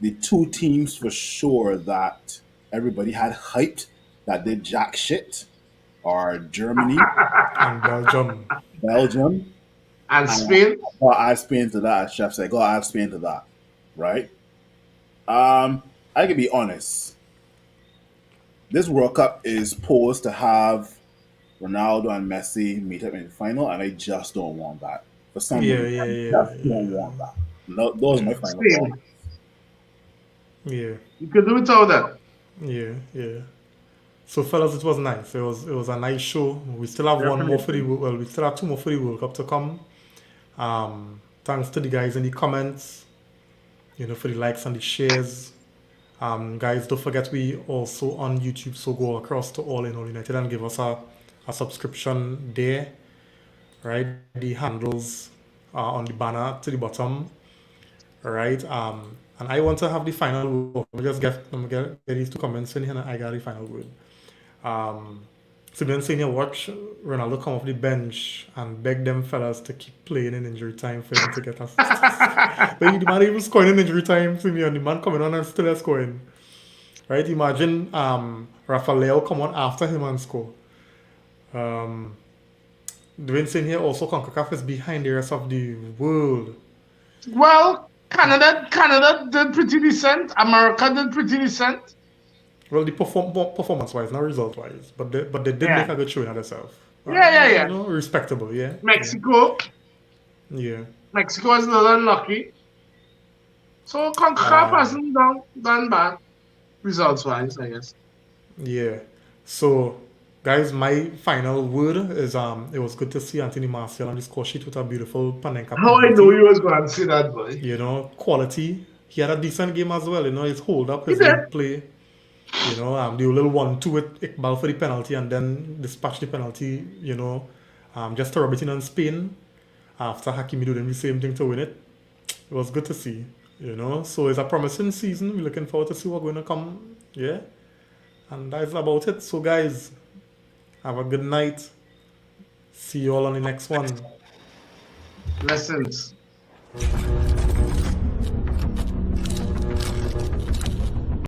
The two teams for sure that everybody had hyped that did jack shit are Germany, And Belgium. Belgium, And and Spain. gotta add Spain to that. Chef said, gotta add Spain to that, right? I can be honest. This World Cup is posed to have Ronaldo and Messi meet up in the final, and I just don't want that. For some Yeah, reason, yeah, I yeah, just don't yeah. want that. No, those are my Yeah. final Spain. thoughts. Yeah. You could do without that. Yeah, yeah. So fellas, it was nice. It was a nice show. We still have one more for the Definitely. we still have two more for the World Cup to come. Thanks to the guys in the comments, for the likes and the shares. Guys, don't forget we also on YouTube, so go across to All in All United and give us a subscription there. Right, the handles are on the banner to the bottom. All right. And I want to have the final word. Let me get these two comments in here, and I got the final word. So then saying here, watch Ronaldo come off the bench and beg them fellas to keep playing in injury time for him to get us. But the man even scoring in injury time to me, and the man coming on and still scoring. Right? Imagine Rafael come on after him and score. Dwayne saying here also CONCACAF is behind the rest of the world. Well, Canada did pretty decent. America did pretty decent. Well, the performance-wise, not result-wise, but they did make Yeah. a good showing of themselves. Yeah. Respectable, yeah. Mexico. Yeah. Mexico was a little unlucky. So CONCACAF hasn't done bad results-wise, I guess. Yeah. So, guys, my final word is it was good to see Anthony Martial on the score sheet with a beautiful Panenka How I penalty. know you was going to see that, boy. Quality. He had a decent game as well. His hold up, He his did. link play. The little 1-2 with Iqbal for the penalty and then dispatch the penalty. Just to rub it in on Spain after Hakimi doing the same thing to win it. It was good to see. So it's a promising season. We're looking forward to see what's going to come. Yeah. And that's about it. So guys, have a good night. See you all on the next one. Lessons.